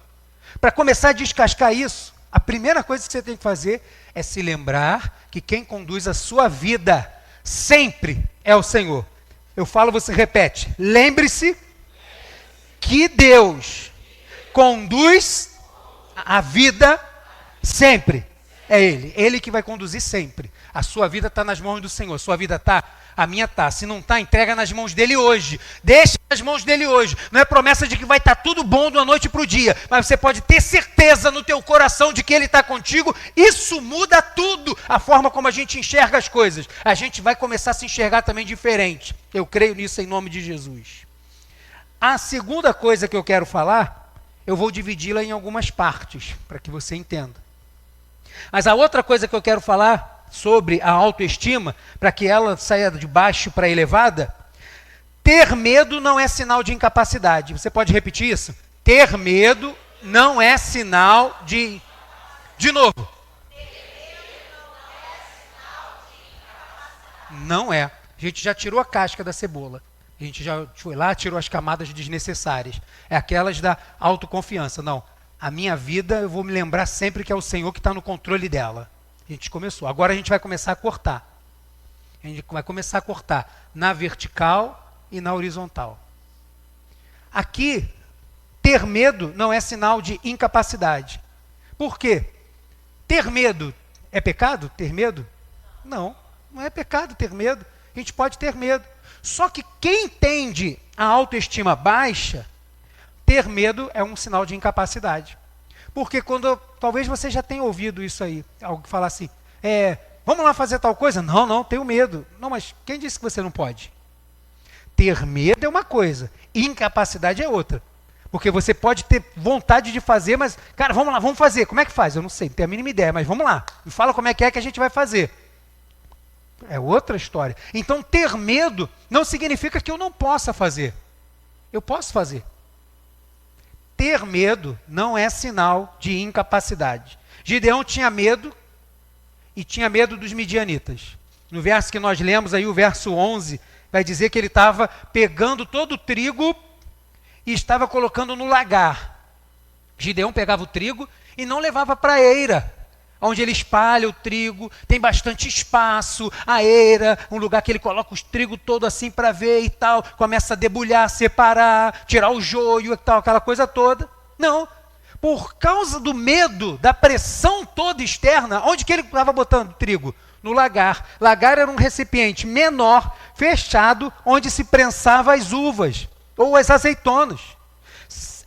[SPEAKER 1] para começar a descascar isso, a primeira coisa que você tem que fazer é se lembrar que quem conduz a sua vida sempre é o Senhor. Eu falo, você repete. Lembre-se que Deus conduz a vida sempre. É Ele que vai conduzir sempre. A sua vida está nas mãos do Senhor. A sua vida está, a minha está. Se não está, entrega nas mãos dele hoje. Deixa nas mãos dele hoje. Não é promessa de que vai estar tudo bom de uma noite para o dia. Mas você pode ter certeza no teu coração de que ele está contigo. Isso muda tudo. A forma como a gente enxerga as coisas. A gente vai começar a se enxergar também diferente. Eu creio nisso em nome de Jesus. A segunda coisa que eu quero falar, eu vou dividi-la em algumas partes, para que você entenda. Mas a outra coisa que eu quero falar sobre a autoestima, para que ela saia de baixo para elevada, ter medo não é sinal de incapacidade. Você pode repetir isso? Ter medo não é sinal de... De novo. Não é. A gente já tirou a casca da cebola. A gente já foi lá, tirou as camadas desnecessárias. É aquelas da autoconfiança. Não. A minha vida, eu vou me lembrar sempre que é o Senhor que está no controle dela. A gente começou. Agora a gente vai começar a cortar. A gente vai começar a cortar na vertical e na horizontal. Aqui, ter medo não é sinal de incapacidade. Por quê? Ter medo é pecado? Ter medo? Não, não é pecado ter medo. A gente pode ter medo. Só que quem tende a autoestima baixa, ter medo é um sinal de incapacidade. Porque talvez você já tenha ouvido isso aí, algo que fala assim, vamos lá fazer tal coisa? Não, tenho medo. Não, mas quem disse que você não pode? Ter medo é uma coisa, incapacidade é outra. Porque você pode ter vontade de fazer, mas, cara, vamos lá, vamos fazer. Como é que faz? Eu não sei, não tenho a mínima ideia, mas vamos lá. Me fala como é que a gente vai fazer. É outra história. Então, ter medo não significa que eu não possa fazer. Eu posso fazer. Ter medo não é sinal de incapacidade. Gideão tinha medo e tinha medo dos midianitas. No verso que nós lemos aí, o verso 11, vai dizer que ele estava pegando todo o trigo e estava colocando no lagar. Gideão pegava o trigo e não levava para a eira, onde ele espalha o trigo, tem bastante espaço, a eira, um lugar que ele coloca os trigo todo assim para ver e tal, começa a debulhar, separar, tirar o joio e tal, aquela coisa toda. Não, por causa do medo, da pressão toda externa, onde que ele estava botando trigo? No lagar. Lagar era um recipiente menor, fechado, onde se prensava as uvas ou as azeitonas.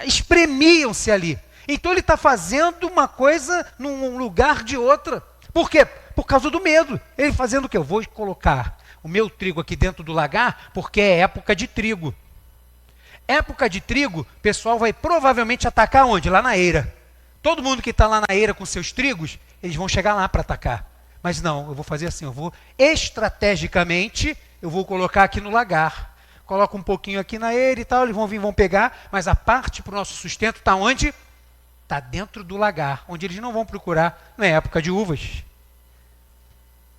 [SPEAKER 1] Espremiam-se ali. Então ele está fazendo uma coisa num lugar de outra. Por quê? Por causa do medo. Ele fazendo o quê? Eu vou colocar o meu trigo aqui dentro do lagar, porque é época de trigo. Época de trigo, o pessoal vai provavelmente atacar onde? Lá na eira. Todo mundo que está lá na eira com seus trigos, eles vão chegar lá para atacar. Mas não, eu vou fazer assim, eu vou estrategicamente, eu vou colocar aqui no lagar. Coloca um pouquinho aqui na eira e tal, eles vão vir, vão pegar, mas a parte para o nosso sustento está onde? Está dentro do lagar, onde eles não vão procurar na época de uvas.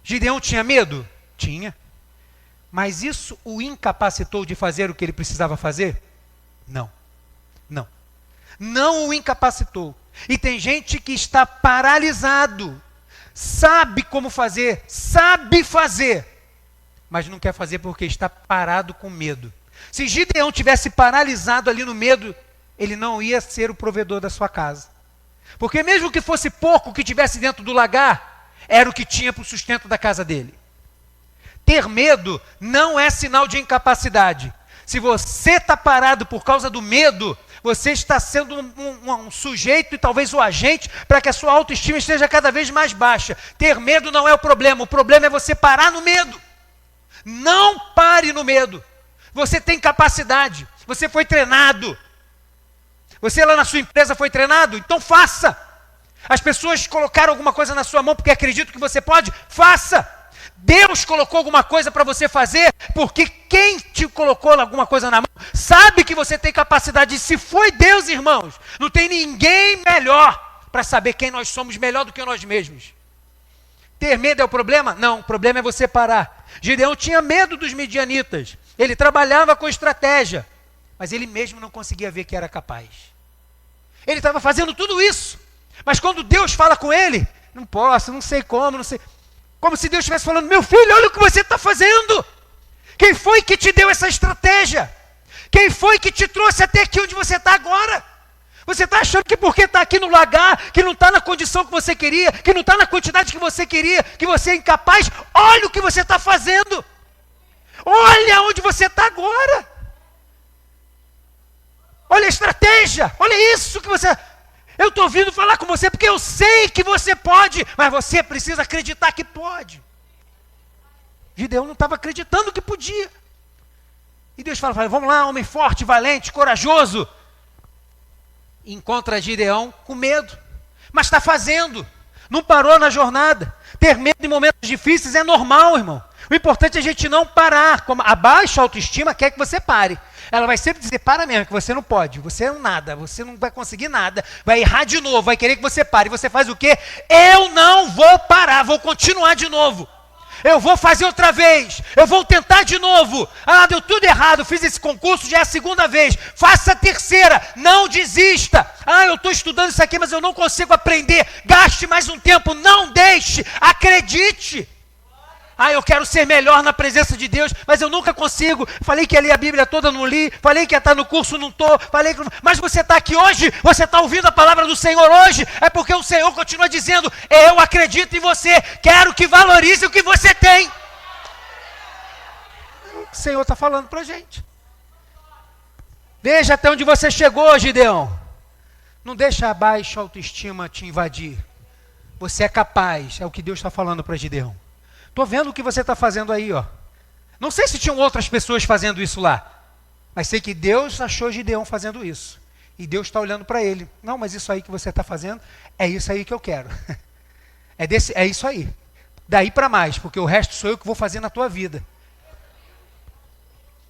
[SPEAKER 1] Gideão tinha medo? Tinha. Mas isso o incapacitou de fazer o que ele precisava fazer? Não. Não. Não o incapacitou. E tem gente que está paralisado, sabe como fazer, sabe fazer, mas não quer fazer porque está parado com medo. Se Gideão tivesse paralisado ali no medo, ele não ia ser o provedor da sua casa. Porque mesmo que fosse pouco que tivesse dentro do lagar, era o que tinha para o sustento da casa dele. Ter medo não é sinal de incapacidade. Se você está parado por causa do medo, você está sendo um sujeito e talvez o agente para que a sua autoestima esteja cada vez mais baixa. Ter medo não é o problema é você parar no medo. Não pare no medo. Você tem capacidade, você foi treinado. Você lá na sua empresa foi treinado? Então faça. As pessoas colocaram alguma coisa na sua mão porque acreditam que você pode? Faça. Deus colocou alguma coisa para você fazer, porque quem te colocou alguma coisa na mão, sabe que você tem capacidade. E se foi Deus, irmãos, não tem ninguém melhor para saber quem nós somos melhor do que nós mesmos. Ter medo é o problema? Não, o problema é você parar. Gideão tinha medo dos midianitas, ele trabalhava com estratégia, mas ele mesmo não conseguia ver que era capaz. Ele estava fazendo tudo isso, mas quando Deus fala com ele, não posso, não sei como, não sei... Como se Deus estivesse falando, meu filho, olha o que você está fazendo. Quem foi que te deu essa estratégia? Quem foi que te trouxe até aqui onde você está agora? Você está achando que porque está aqui no lagar, que não está na condição que você queria, que não está na quantidade que você queria, que você é incapaz? Olha o que você está fazendo. Olha onde você está agora. Olha a estratégia, olha isso que você... Eu estou vindo falar com você porque eu sei que você pode, mas você precisa acreditar que pode. Gideão não estava acreditando que podia. E Deus fala, vamos lá, homem forte, valente, corajoso. Encontra Gideão com medo, mas está fazendo. Não parou na jornada. Ter medo em momentos difíceis é normal, irmão. O importante é a gente não parar. Como a baixa autoestima quer que você pare. Ela vai sempre dizer, para mesmo, que você não pode, você é um nada, você não vai conseguir nada, vai errar de novo, vai querer que você pare. E você faz o quê? Eu não vou parar, vou continuar de novo. Eu vou fazer outra vez, eu vou tentar de novo. Ah, deu tudo errado, fiz esse concurso, já é a segunda vez. Faça a terceira, não desista. Ah, eu estou estudando isso aqui, mas eu não consigo aprender. Gaste mais um tempo, não deixe, acredite. Ah, eu quero ser melhor na presença de Deus, mas eu nunca consigo. Falei que ia ler a Bíblia toda, não li. Falei que ia estar no curso, não estou. Mas você está aqui hoje, você está ouvindo a palavra do Senhor hoje, é porque o Senhor continua dizendo, eu acredito em você, quero que valorize o que você tem. O Senhor está falando para a gente. Veja até onde você chegou, Gideão. Não deixa a baixa autoestima te invadir. Você é capaz, é o que Deus está falando para Gideão. Estou vendo o que você está fazendo aí, ó. Não sei se tinham outras pessoas fazendo isso lá, mas sei que Deus achou Gideão fazendo isso. E Deus está olhando para ele. Não, mas isso aí que você está fazendo, é isso aí que eu quero. É isso aí. Daí para mais, porque o resto sou eu que vou fazer na tua vida.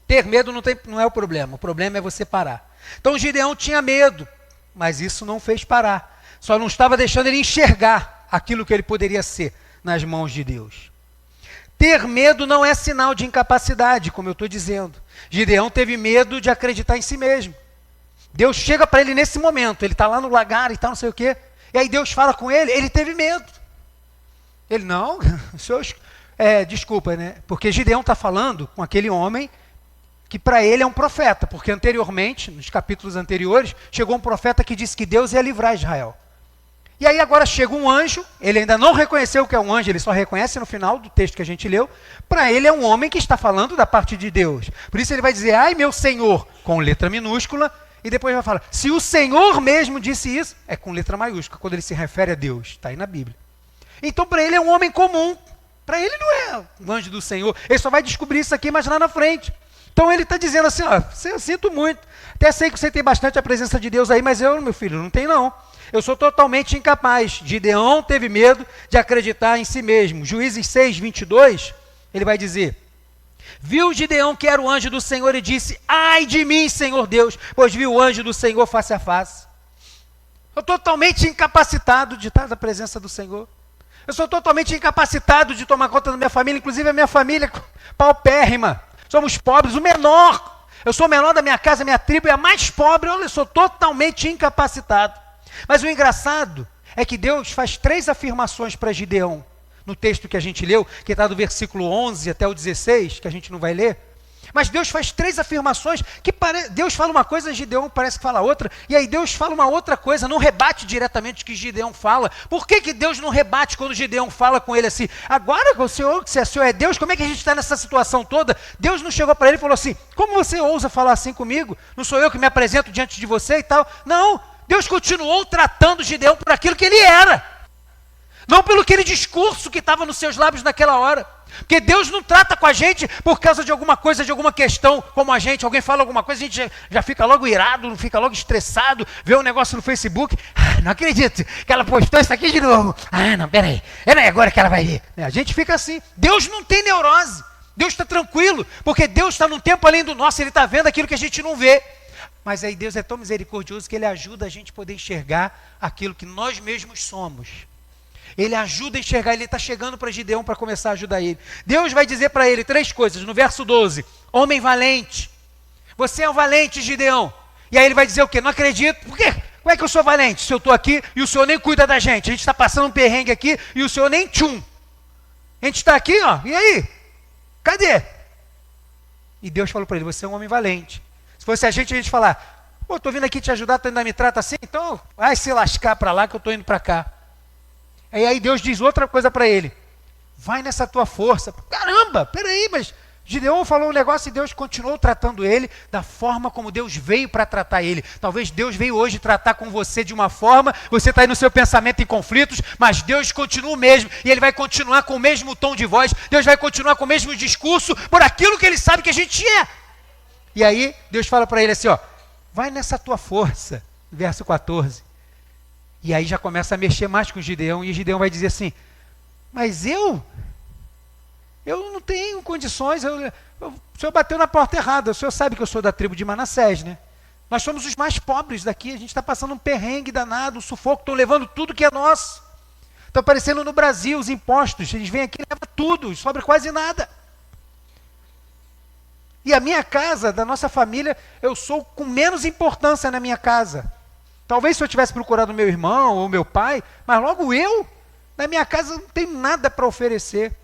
[SPEAKER 1] Ter medo não é o problema é você parar. Então Gideão tinha medo, mas isso não fez parar. Só não estava deixando ele enxergar aquilo que ele poderia ser nas mãos de Deus. Ter medo não é sinal de incapacidade, como eu estou dizendo. Gideão teve medo de acreditar em si mesmo. Deus chega para ele nesse momento, ele está lá no lagar e tal, não sei o quê, e aí Deus fala com ele, ele teve medo. Ele, não, senhor, desculpa, né? Porque Gideão está falando com aquele homem que para ele é um profeta, porque anteriormente, nos capítulos anteriores, chegou um profeta que disse que Deus ia livrar Israel. E aí agora chega um anjo, ele ainda não reconheceu que é um anjo, ele só reconhece no final do texto que a gente leu. Para ele é um homem que está falando da parte de Deus. Por isso ele vai dizer, ai meu Senhor, com letra minúscula, e depois vai falar, se o Senhor mesmo disse isso, é com letra maiúscula, quando ele se refere a Deus, está aí na Bíblia. Então para ele é um homem comum, para ele não é um anjo do Senhor, ele só vai descobrir isso aqui mais lá na frente. Então ele está dizendo assim, ó, eu sinto muito, até sei que você tem bastante a presença de Deus aí, mas eu, meu filho, não tenho não. Eu sou totalmente incapaz. Gideão teve medo de acreditar em si mesmo. Juízes 6, 22, ele vai dizer, viu Gideão que era o anjo do Senhor e disse, ai de mim, Senhor Deus, pois vi o anjo do Senhor face a face. Eu estou totalmente incapacitado de estar na presença do Senhor. Eu sou totalmente incapacitado de tomar conta da minha família, inclusive a minha família paupérrima. Somos pobres, o menor. Eu sou o menor da minha casa, minha tribo é a mais pobre, eu sou totalmente incapacitado. Mas o engraçado é que Deus faz 3 afirmações para Gideão, no texto que a gente leu, que está do versículo 11 até o 16, que a gente não vai ler. Mas Deus faz 3 afirmações, que Deus fala uma coisa, Gideão parece que fala outra, e aí Deus fala uma outra coisa, não rebate diretamente o que Gideão fala. Por que Deus não rebate quando Gideão fala com ele assim? Agora, se o Senhor é Deus, como é que a gente está nessa situação toda? Deus não chegou para ele e falou assim, como você ousa falar assim comigo? Não sou eu que me apresento diante de você e tal? Não. Deus continuou tratando Gideão por aquilo que ele era. Não pelo aquele discurso que estava nos seus lábios naquela hora. Porque Deus não trata com a gente por causa de alguma coisa, de alguma questão, como a gente. Alguém fala alguma coisa, a gente já fica logo irado, fica logo estressado, vê um negócio no Facebook. Não acredito que ela postou isso aqui de novo. Não, peraí. É agora que ela vai ver. A gente fica assim. Deus não tem neurose. Deus está tranquilo, porque Deus está num tempo além do nosso, Ele está vendo aquilo que a gente não vê. Mas aí Deus é tão misericordioso que Ele ajuda a gente a poder enxergar aquilo que nós mesmos somos. Ele ajuda a enxergar, Ele está chegando para Gideão para começar a ajudar ele. Deus vai dizer para ele 3 coisas, no verso 12, homem valente, você é um valente, Gideão. E aí ele vai dizer o quê? Não acredito, por quê? Como é que eu sou valente se eu estou aqui e o Senhor nem cuida da gente? A gente está passando um perrengue aqui e o Senhor nem tchum. A gente está aqui, ó, e aí? Cadê? E Deus falou para ele, você é um homem valente. Se fosse a gente falar, pô, estou vindo aqui te ajudar, tu ainda me trata assim, então vai se lascar para lá que eu estou indo para cá. E aí Deus diz outra coisa para ele, vai nessa tua força. Caramba, peraí, mas Gideão falou um negócio e Deus continuou tratando ele da forma como Deus veio para tratar ele. Talvez Deus veio hoje tratar com você de uma forma, você está aí no seu pensamento em conflitos, mas Deus continua o mesmo, e Ele vai continuar com o mesmo tom de voz, Deus vai continuar com o mesmo discurso, por aquilo que Ele sabe que a gente é. E aí, Deus fala para ele assim, ó, vai nessa tua força, verso 14. E aí já começa a mexer mais com Gideão, e Gideão vai dizer assim, mas eu não tenho condições, o senhor bateu na porta errada, o senhor sabe que eu sou da tribo de Manassés, né? Nós somos os mais pobres daqui, a gente está passando um perrengue danado, um sufoco, estão levando tudo que é nosso. Está aparecendo no Brasil os impostos, eles vêm aqui e levam tudo, sobra quase nada. E a minha casa, da nossa família, eu sou com menos importância na minha casa. Talvez se eu tivesse procurado meu irmão ou meu pai, mas logo eu, na minha casa, não tenho nada para oferecer.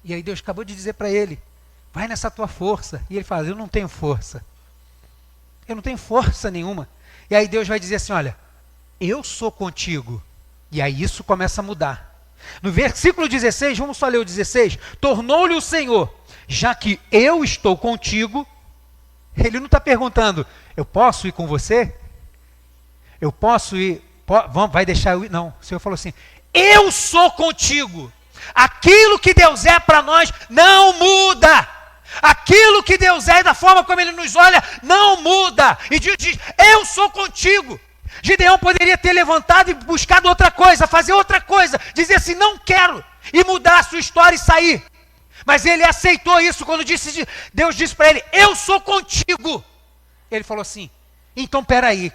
[SPEAKER 1] E aí Deus acabou de dizer para ele, vai nessa tua força. E ele fala, eu não tenho força. Eu não tenho força nenhuma. E aí Deus vai dizer assim, olha, eu sou contigo. E aí isso começa a mudar. No versículo 16, vamos só ler o 16. Tornou-lhe o Senhor, já que eu estou contigo. Ele não está perguntando, eu posso ir com você? Eu posso ir, vai deixar eu ir? Não, o Senhor falou assim, eu sou contigo. Aquilo que Deus é para nós não muda. Aquilo que Deus é, da forma como Ele nos olha, não muda. E Deus diz, eu sou contigo. Gideão poderia ter levantado e buscado outra coisa, fazer outra coisa, dizer assim, não quero, e mudar a sua história e sair. Mas ele aceitou isso quando Deus disse para ele, eu sou contigo. Ele falou assim, então peraí,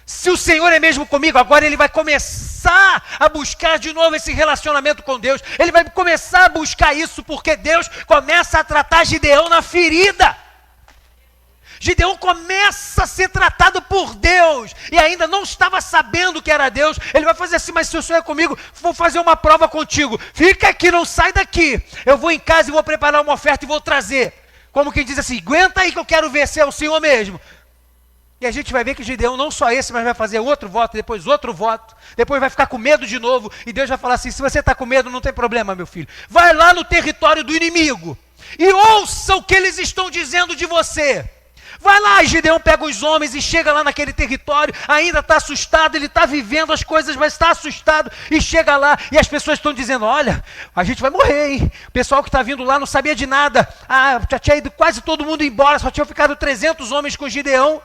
[SPEAKER 1] se o Senhor é mesmo comigo, agora ele vai começar a buscar de novo esse relacionamento com Deus. Ele vai começar a buscar isso, porque Deus começa a tratar Gideão na ferida. Gideão começa a ser tratado por Deus, e ainda não estava sabendo que era Deus. Ele vai fazer assim, mas se o Senhor é comigo, vou fazer uma prova contigo. Fica aqui, não sai daqui. Eu vou em casa e vou preparar uma oferta e vou trazer. Como quem diz assim, aguenta aí que eu quero ver se é o Senhor mesmo. E a gente vai ver que Gideão não só esse, mas vai fazer outro voto, depois outro voto. Depois vai ficar com medo de novo, e Deus vai falar assim, se você está com medo, não tem problema, meu filho. Vai lá no território do inimigo, e ouça o que eles estão dizendo de você. Vai lá, e Gideão pega os homens e chega lá naquele território, ainda está assustado, ele está vivendo as coisas, mas está assustado, e chega lá, e as pessoas estão dizendo, olha, a gente vai morrer, hein? O pessoal que está vindo lá não sabia de nada, já tinha ido quase todo mundo embora, só tinham ficado 300 homens com Gideão,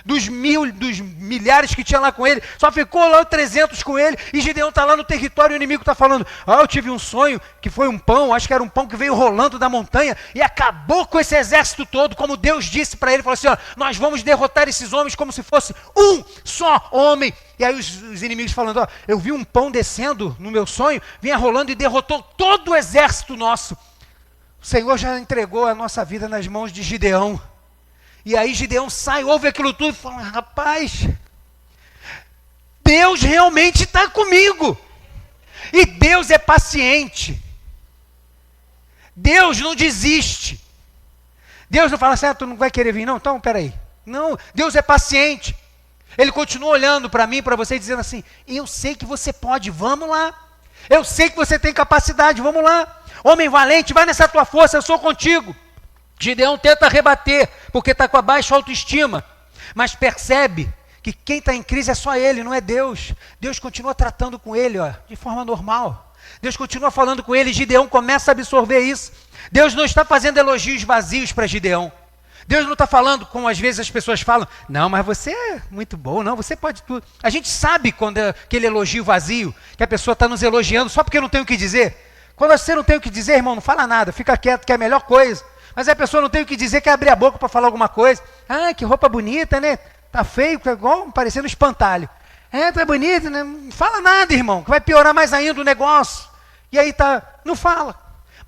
[SPEAKER 1] dos milhares que tinha lá com ele, só ficou lá 300 com ele, e Gideão está lá no território, e o inimigo está falando, eu tive um sonho, que foi um pão, acho que era um pão que veio rolando da montanha, e acabou com esse exército todo, como Deus disse para ele, falou assim, nós vamos derrotar esses homens como se fosse um só homem. E aí os inimigos falando, eu vi um pão descendo no meu sonho, vinha rolando e derrotou todo o exército nosso. O Senhor já entregou a nossa vida nas mãos de Gideão. E aí Gideão sai, ouve aquilo tudo e fala, rapaz, Deus realmente está comigo. E Deus é paciente. Deus não desiste. Deus não fala assim, tu não vai querer vir não? Então, peraí. Não, Deus é paciente. Ele continua olhando para mim, para você, dizendo assim, eu sei que você pode, vamos lá. Eu sei que você tem capacidade, vamos lá. Homem valente, vai nessa tua força, eu sou contigo. Gideão tenta rebater, porque está com a baixa autoestima, mas percebe que quem está em crise é só ele, não é Deus. Deus continua tratando com ele de forma normal. Deus continua falando com ele, e Gideão começa a absorver isso. Deus não está fazendo elogios vazios para Gideão. Deus não está falando como às vezes as pessoas falam, não, mas você é muito bom, não, você pode tudo. A gente sabe quando é aquele elogio vazio, que a pessoa está nos elogiando só porque não tem o que dizer. Quando você não tem o que dizer, irmão, não fala nada, fica quieto, que é a melhor coisa. Mas a pessoa não tem o que dizer, quer abrir a boca para falar alguma coisa. Que roupa bonita, né? Tá feio, tá igual parecendo espantalho. Tu é bonito, né? Não fala nada, irmão, que vai piorar mais ainda o negócio. E aí não fala.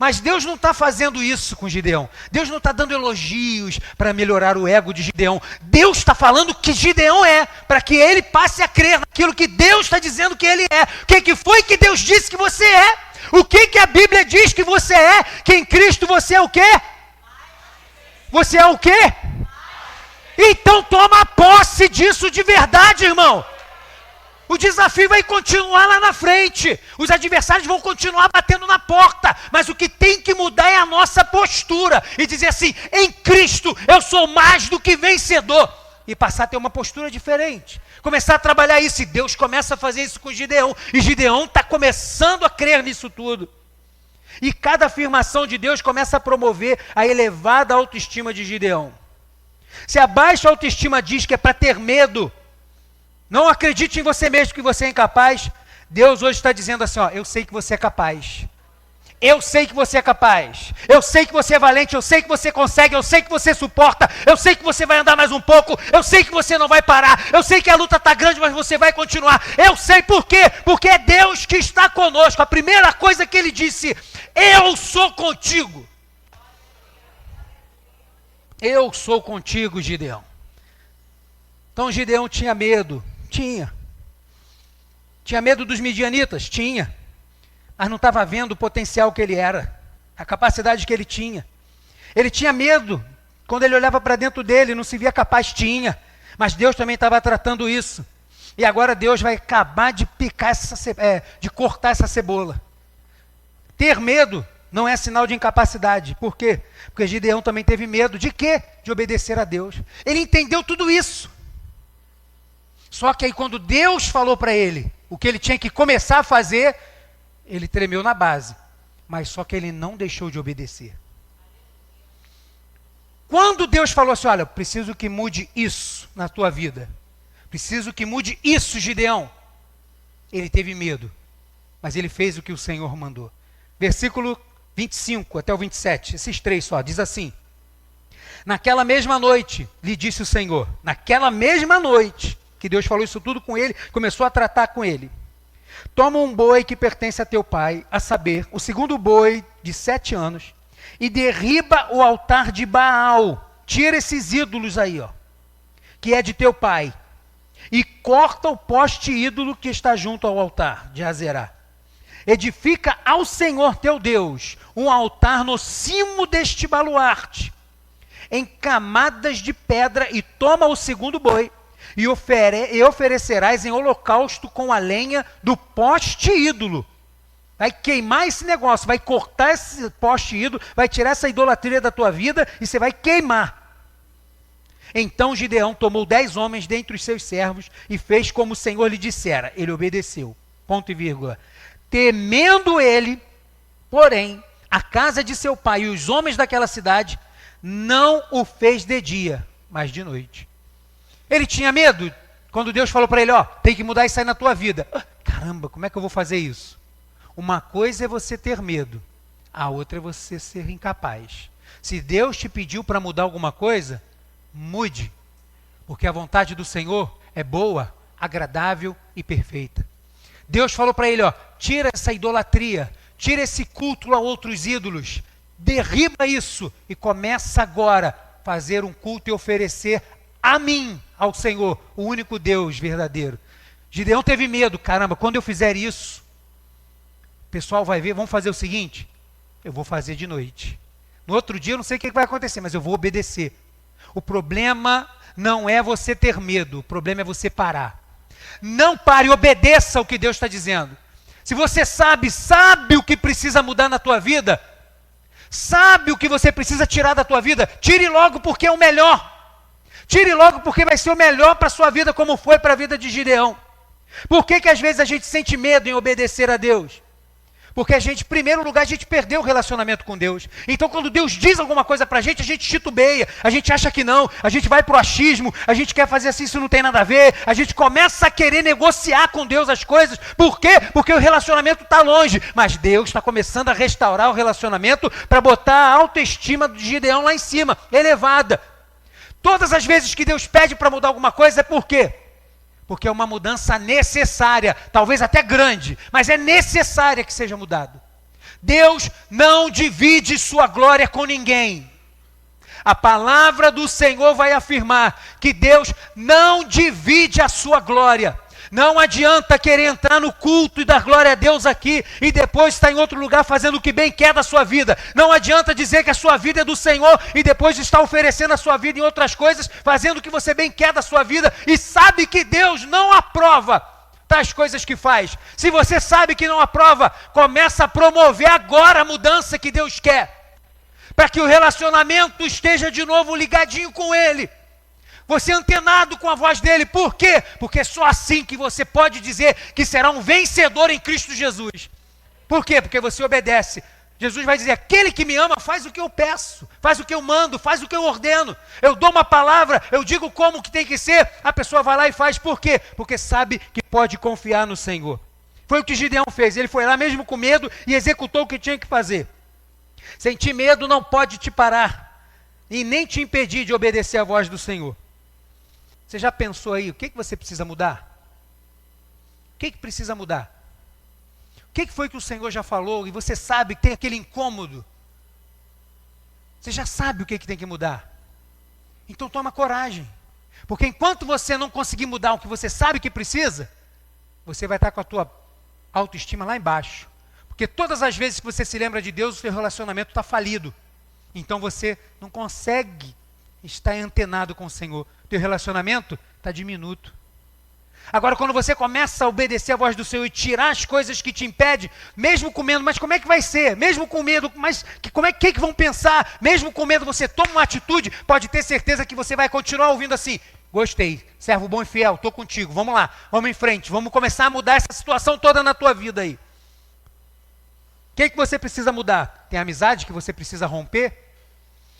[SPEAKER 1] Mas Deus não está fazendo isso com Gideão. Deus não está dando elogios para melhorar o ego de Gideão. Deus está falando que Gideão é, para que ele passe a crer naquilo que Deus está dizendo que ele é. O que foi que Deus disse que você é? O que a Bíblia diz que você é? Que em Cristo você é o quê? Você é o quê? Então toma posse disso de verdade, irmão. O desafio vai continuar lá na frente. Os adversários vão continuar batendo na porta. Mas o que tem que mudar é a nossa postura. E dizer assim, em Cristo eu sou mais do que vencedor. E passar a ter uma postura diferente. Começar a trabalhar isso. E Deus começa a fazer isso com Gideão. E Gideão está começando a crer nisso tudo. E cada afirmação de Deus começa a promover a elevada autoestima de Gideão. Se a baixa autoestima diz que é para ter medo, não acredite em você mesmo que você é incapaz, Deus hoje está dizendo assim, eu sei que você é capaz. Eu sei que você é capaz. Eu sei que você é valente, eu sei que você consegue, eu sei que você suporta, eu sei que você vai andar mais um pouco, eu sei que você não vai parar, eu sei que a luta está grande, mas você vai continuar. Eu sei por quê? Porque é Deus que está conosco. A primeira coisa que ele disse, eu sou contigo. Eu sou contigo, Gideão. Então Gideão tinha medo. Tinha. Tinha medo dos midianitas? Tinha. Mas não estava vendo o potencial que ele era. a capacidade que ele tinha. Ele tinha medo. Quando ele olhava para dentro dele, não se via capaz, tinha. Mas Deus também estava tratando isso. E agora Deus vai acabar de picar de cortar essa cebola. Ter medo não é sinal de incapacidade. Por quê? Porque Gideão também teve medo. De quê? De obedecer a Deus. Ele entendeu tudo isso. Só que aí quando Deus falou para ele o que ele tinha que começar a fazer, ele tremeu na base. Mas só que ele não deixou de obedecer. Quando Deus falou assim, olha, eu preciso que mude isso na tua vida. Preciso que mude isso, Gideão. Ele teve medo, mas ele fez o que o Senhor mandou. Versículo 25 até o 27, esses três só, diz assim. Naquela mesma noite, lhe disse o Senhor, naquela mesma noite, que Deus falou isso tudo com ele, começou a tratar com ele. Toma um boi que pertence a teu pai, a saber, o segundo boi de 7 anos, e derriba o altar de Baal. Tira esses ídolos aí, ó, que é de teu pai. E corta o poste ídolo que está junto ao altar de Azerá. Edifica ao Senhor teu Deus um altar no cimo deste baluarte, em camadas de pedra, e toma o segundo boi, e oferecerás em holocausto com a lenha do poste ídolo. Vai queimar esse negócio, vai cortar esse poste ídolo, vai tirar essa idolatria da tua vida e você vai queimar. Então Gideão tomou 10 homens dentre os seus servos e fez como o Senhor lhe dissera. Ele obedeceu. Ponto e vírgula. Temendo ele, porém, a casa de seu pai e os homens daquela cidade, não o fez de dia, mas de noite. Ele tinha medo quando Deus falou para ele, ó, tem que mudar isso aí na tua vida. Caramba, como é que eu vou fazer isso? Uma coisa é você ter medo, a outra é você ser incapaz. Se Deus te pediu para mudar alguma coisa, mude, porque a vontade do Senhor é boa, agradável e perfeita. Deus falou para ele, ó, tira essa idolatria, tira esse culto a outros ídolos, derriba isso e começa agora a fazer um culto e oferecer a mim, ao Senhor, o único Deus verdadeiro. Gideão teve medo, caramba, quando eu fizer isso, o pessoal vai ver, vamos fazer o seguinte, eu vou fazer de noite. No outro dia eu não sei o que vai acontecer, mas eu vou obedecer. O problema não é você ter medo, o problema é você parar. Não pare, obedeça o que Deus está dizendo. Se você sabe o que precisa mudar na tua vida, sabe o que você precisa tirar da tua vida, tire logo porque é o melhor. Tire logo porque vai ser o melhor para a sua vida, como foi para a vida de Gideão. Por que às vezes a gente sente medo em obedecer a Deus? Porque em primeiro lugar, a gente perdeu o relacionamento com Deus. Então, quando Deus diz alguma coisa para a gente titubeia, a gente acha que não, a gente vai para o achismo, a gente quer fazer assim, isso não tem nada a ver, a gente começa a querer negociar com Deus as coisas. Por quê? Porque o relacionamento está longe, mas Deus está começando a restaurar o relacionamento para botar a autoestima de Gideão lá em cima, elevada. Todas as vezes que Deus pede para mudar alguma coisa, é por quê? Porque é uma mudança necessária, talvez até grande, mas é necessária que seja mudado. Deus não divide sua glória com ninguém. A palavra do Senhor vai afirmar que Deus não divide a sua glória. Não adianta querer entrar no culto e dar glória a Deus aqui e depois estar em outro lugar fazendo o que bem quer da sua vida. Não adianta dizer que a sua vida é do Senhor e depois estar oferecendo a sua vida em outras coisas, fazendo o que você bem quer da sua vida e sabe que Deus não aprova tais coisas que faz. Se você sabe que não aprova, começa a promover agora a mudança que Deus quer, para que o relacionamento esteja de novo ligadinho com Ele. Você antenado com a voz dele, por quê? Porque é só assim que você pode dizer que será um vencedor em Cristo Jesus. Por quê? Porque você obedece. Jesus vai dizer, aquele que me ama faz o que eu peço, faz o que eu mando, faz o que eu ordeno. Eu dou uma palavra, eu digo como que tem que ser, a pessoa vai lá e faz. Por quê? Porque sabe que pode confiar no Senhor. Foi o que Gideão fez, ele foi lá mesmo com medo e executou o que tinha que fazer. Sentir medo não pode te parar e nem te impedir de obedecer à voz do Senhor. Você já pensou aí, o que você precisa mudar? O que precisa mudar? O que foi que o Senhor já falou e você sabe que tem aquele incômodo? Você já sabe o que tem que mudar? Então toma coragem. Porque enquanto você não conseguir mudar o que você sabe que precisa, você vai estar com a tua autoestima lá embaixo. Porque todas as vezes que você se lembra de Deus, o seu relacionamento está falido. Então você não consegue estar antenado com o Senhor. O teu relacionamento está diminuto. Agora, quando você começa a obedecer a voz do Senhor e tirar as coisas que te impedem, mesmo com medo, mas como é que vai ser? Mesmo com medo, mas como é que vão pensar? Mesmo com medo, você toma uma atitude, pode ter certeza que você vai continuar ouvindo assim: gostei, servo bom e fiel, estou contigo, vamos lá, vamos em frente, vamos começar a mudar essa situação toda na tua vida aí. O que você precisa mudar? Tem amizade que você precisa romper?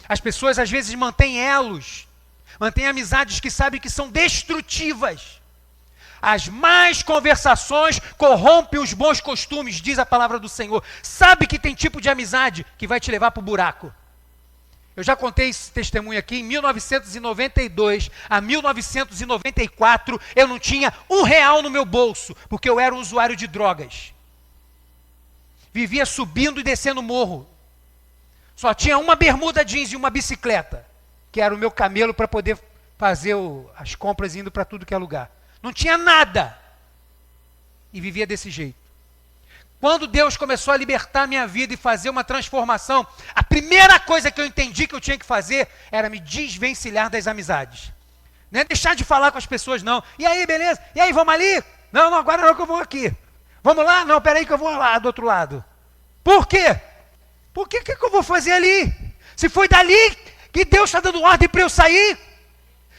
[SPEAKER 1] As pessoas às vezes mantêm elos, mantêm amizades que sabem que são destrutivas. As más conversações corrompem os bons costumes, diz a palavra do Senhor. Sabe que tem tipo de amizade que vai te levar para o buraco. Eu já contei esse testemunho aqui. Em 1992 a 1994, eu não tinha R$1 no meu bolso, porque eu era um usuário de drogas. Vivia subindo e descendo morro. Só tinha uma bermuda jeans e uma bicicleta, que era o meu camelo para poder fazer as compras indo para tudo que é lugar. Não tinha nada. E vivia desse jeito. Quando Deus começou a libertar a minha vida e fazer uma transformação, a primeira coisa que eu entendi que eu tinha que fazer era me desvencilhar das amizades. Não é deixar de falar com as pessoas, não. E aí, beleza? E aí, vamos ali? Não, agora não que eu vou aqui. Vamos lá? Não, peraí que eu vou lá do outro lado. Por quê? Por que eu vou fazer ali? Se foi dali que Deus está dando ordem para eu sair,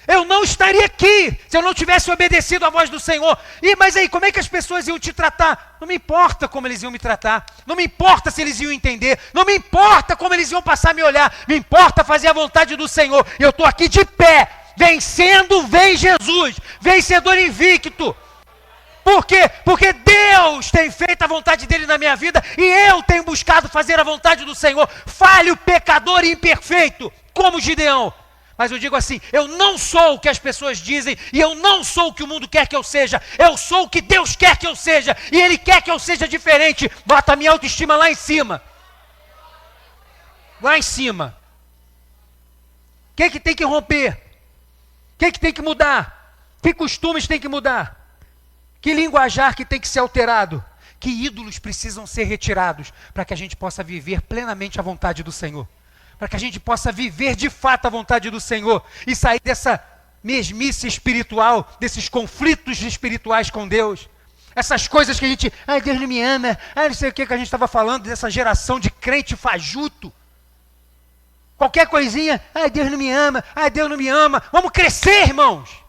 [SPEAKER 1] eu não estaria aqui se eu não tivesse obedecido à voz do Senhor. Mas aí, como é que as pessoas iam te tratar? Não me importa como eles iam me tratar. Não me importa se eles iam entender. Não me importa como eles iam passar a me olhar. Me importa fazer a vontade do Senhor. Eu estou aqui de pé, vencendo, vem Jesus, vencedor invicto. Por quê? Porque Deus tem feito a vontade dele na minha vida e eu tenho buscado fazer a vontade do Senhor. Falho, pecador e imperfeito, como Gideão. Mas eu digo assim: eu não sou o que as pessoas dizem e eu não sou o que o mundo quer que eu seja. Eu sou o que Deus quer que eu seja e Ele quer que eu seja diferente. Bota a minha autoestima lá em cima. Lá em cima. O que tem que romper? O que tem que mudar? Que costumes tem que mudar? Que linguajar que tem que ser alterado? Que ídolos precisam ser retirados para que a gente possa viver plenamente a vontade do Senhor? Para que a gente possa viver de fato a vontade do Senhor e sair dessa mesmice espiritual, desses conflitos espirituais com Deus. Essas coisas que a gente, Deus não me ama, não sei o que a gente estava falando, dessa geração de crente fajuto. Qualquer coisinha, Deus não me ama, Deus não me ama. Vamos crescer, irmãos.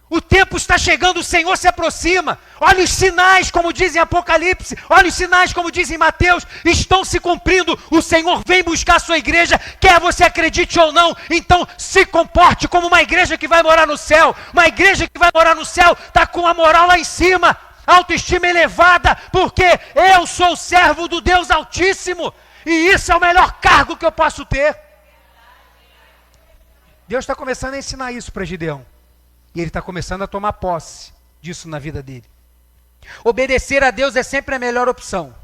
[SPEAKER 1] O tempo está chegando, o Senhor se aproxima. Olha os sinais, como diz em Apocalipse. Olha os sinais, como diz em Mateus. Estão se cumprindo. O Senhor vem buscar a sua igreja, quer você acredite ou não. Então se comporte como uma igreja que vai morar no céu. Uma igreja que vai morar no céu está com a moral lá em cima. Autoestima elevada, porque eu sou servo do Deus Altíssimo. E isso é o melhor cargo que eu posso ter. Deus está começando a ensinar isso para Gideão. E ele está começando a tomar posse disso na vida dele. Obedecer a Deus é sempre a melhor opção.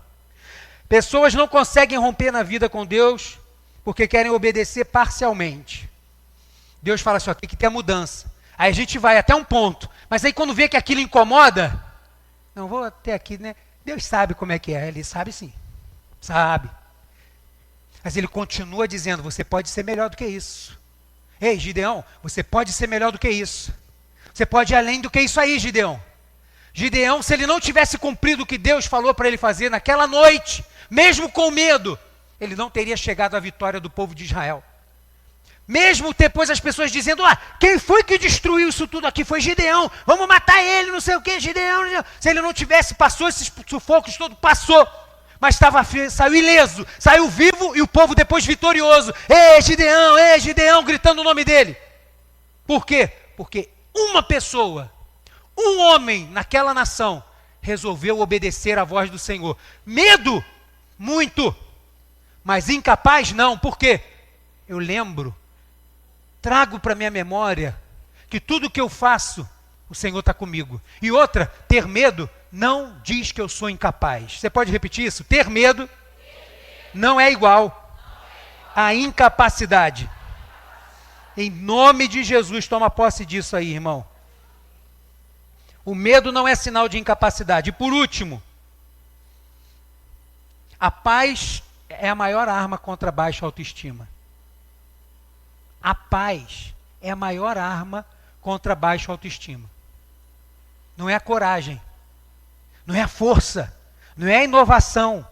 [SPEAKER 1] Pessoas não conseguem romper na vida com Deus porque querem obedecer parcialmente. Deus fala assim: tem que ter a mudança. Aí a gente vai até um ponto. Mas aí quando vê que aquilo incomoda, não vou até aqui, né? Deus sabe como é que é. Ele sabe sim. Sabe. Mas ele continua dizendo: você pode ser melhor do que isso. Ei, Gideão, você pode ser melhor do que isso. Você pode ir além do que isso aí, Gideão. Gideão, se ele não tivesse cumprido o que Deus falou para ele fazer naquela noite, mesmo com medo, ele não teria chegado à vitória do povo de Israel. Mesmo depois as pessoas dizendo: quem foi que destruiu isso tudo aqui? Foi Gideão, vamos matar ele, não sei o que, Gideão. Se ele não tivesse, passou esses sufocos todos, passou. Mas saiu ileso, saiu vivo e o povo depois vitorioso. Ei, Gideão, gritando o nome dele. Por quê? Porque uma pessoa, um homem naquela nação, resolveu obedecer à voz do Senhor. Medo? Muito. Mas incapaz? Não. Por quê? Eu lembro, trago para minha memória, que tudo que eu faço, o Senhor está comigo. E outra, ter medo não diz que eu sou incapaz. Você pode repetir isso? Ter medo não é igual a incapacidade. Em nome de Jesus, toma posse disso aí, irmão. O medo não é sinal de incapacidade. E por último, A paz é a maior arma contra a baixa autoestima. A paz é a maior arma contra a baixa autoestima. Não é a coragem, não é a força, não é a inovação,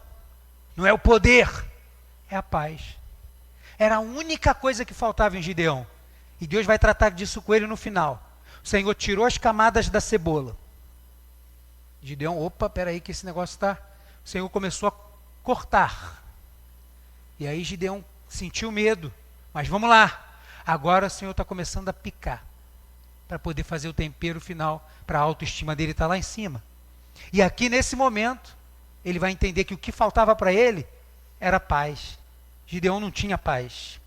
[SPEAKER 1] não é o poder, é a paz. Era a única coisa que faltava em Gideão. E Deus vai tratar disso com ele no final. O Senhor tirou as camadas da cebola. Gideão, opa, peraí que esse negócio está... O Senhor começou a cortar. E aí Gideão sentiu medo. Mas vamos lá. Agora o Senhor está começando a picar. Para poder fazer o tempero final, para a autoestima dele estar lá em cima. E aqui nesse momento, ele vai entender que o que faltava para ele era paz. Gideão não tinha paz.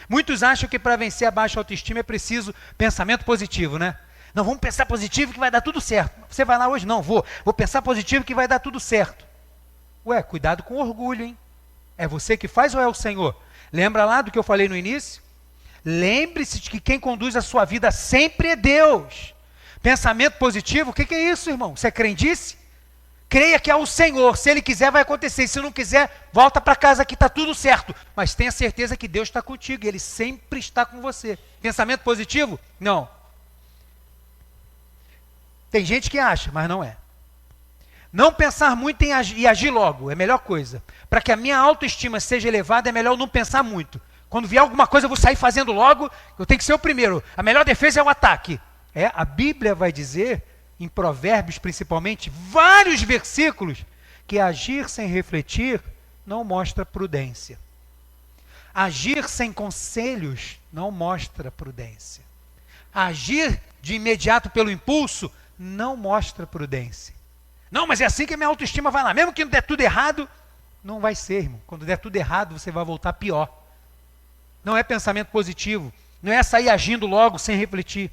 [SPEAKER 1] Muitos acham que para vencer a baixa autoestima é preciso pensamento positivo, né? Não, vamos pensar positivo que vai dar tudo certo. Você vai lá hoje? Não, vou pensar positivo que vai dar tudo certo. Ué, cuidado com o orgulho, hein? É você que faz ou é o Senhor? Lembra lá do que eu falei no início? Lembre-se de que quem conduz a sua vida sempre é Deus. Pensamento positivo, o que é isso, irmão? Você é crendice? Creia que é o Senhor. Se Ele quiser, vai acontecer. Se não quiser, volta para casa que está tudo certo. Mas tenha certeza que Deus está contigo. Ele sempre está com você. Pensamento positivo? Não. Tem gente que acha, mas não é. Não pensar muito em agir, e agir logo é a melhor coisa. Para que a minha autoestima seja elevada, é melhor eu não pensar muito. Quando vier alguma coisa, eu vou sair fazendo logo. Eu tenho que ser o primeiro. A melhor defesa é o ataque. A Bíblia vai dizer, em Provérbios principalmente, vários versículos, que agir sem refletir não mostra prudência. Agir sem conselhos não mostra prudência. Agir de imediato pelo impulso não mostra prudência. Não, mas é assim que a minha autoestima vai lá. Mesmo que não der tudo errado, não vai ser, irmão. Quando der tudo errado, você vai voltar pior. Não é pensamento positivo. Não é sair agindo logo sem refletir.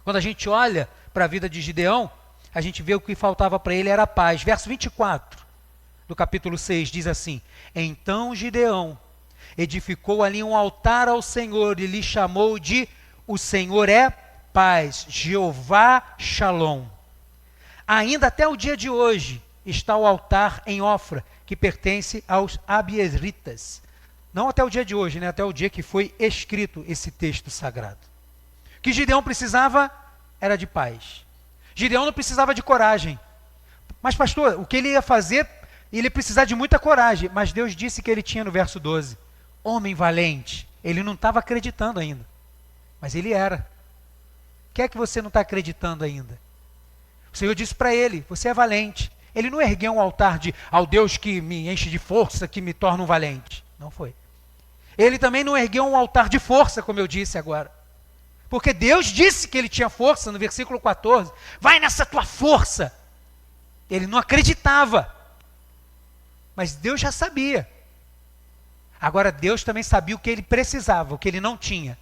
[SPEAKER 1] Quando a gente olha para a vida de Gideão, a gente vê o que faltava para ele era a paz. Verso 24 do capítulo 6 diz assim: Então Gideão edificou ali um altar ao Senhor e lhe chamou de O Senhor é Paz, Jeová Shalom. Ainda até o dia de hoje está o altar em Ofra, que pertence aos abiezritas. Não até o dia de hoje, né? Até o dia que foi escrito esse texto sagrado. O que Gideão precisava era de paz. Gideão não precisava de coragem. Mas pastor, o que ele ia fazer, ele ia precisar de muita coragem. Mas Deus disse que ele tinha no verso 12, homem valente. Ele não estava acreditando ainda, mas ele era. O que é que você não está acreditando ainda? O Senhor disse para ele, você é valente. Ele não ergueu um altar ao Deus que me enche de força, que me torna um valente. Não foi. Ele também não ergueu um altar de força, como eu disse agora. Porque Deus disse que ele tinha força, no versículo 14. Vai nessa tua força. Ele não acreditava. Mas Deus já sabia. Agora Deus também sabia o que ele precisava, o que ele não tinha.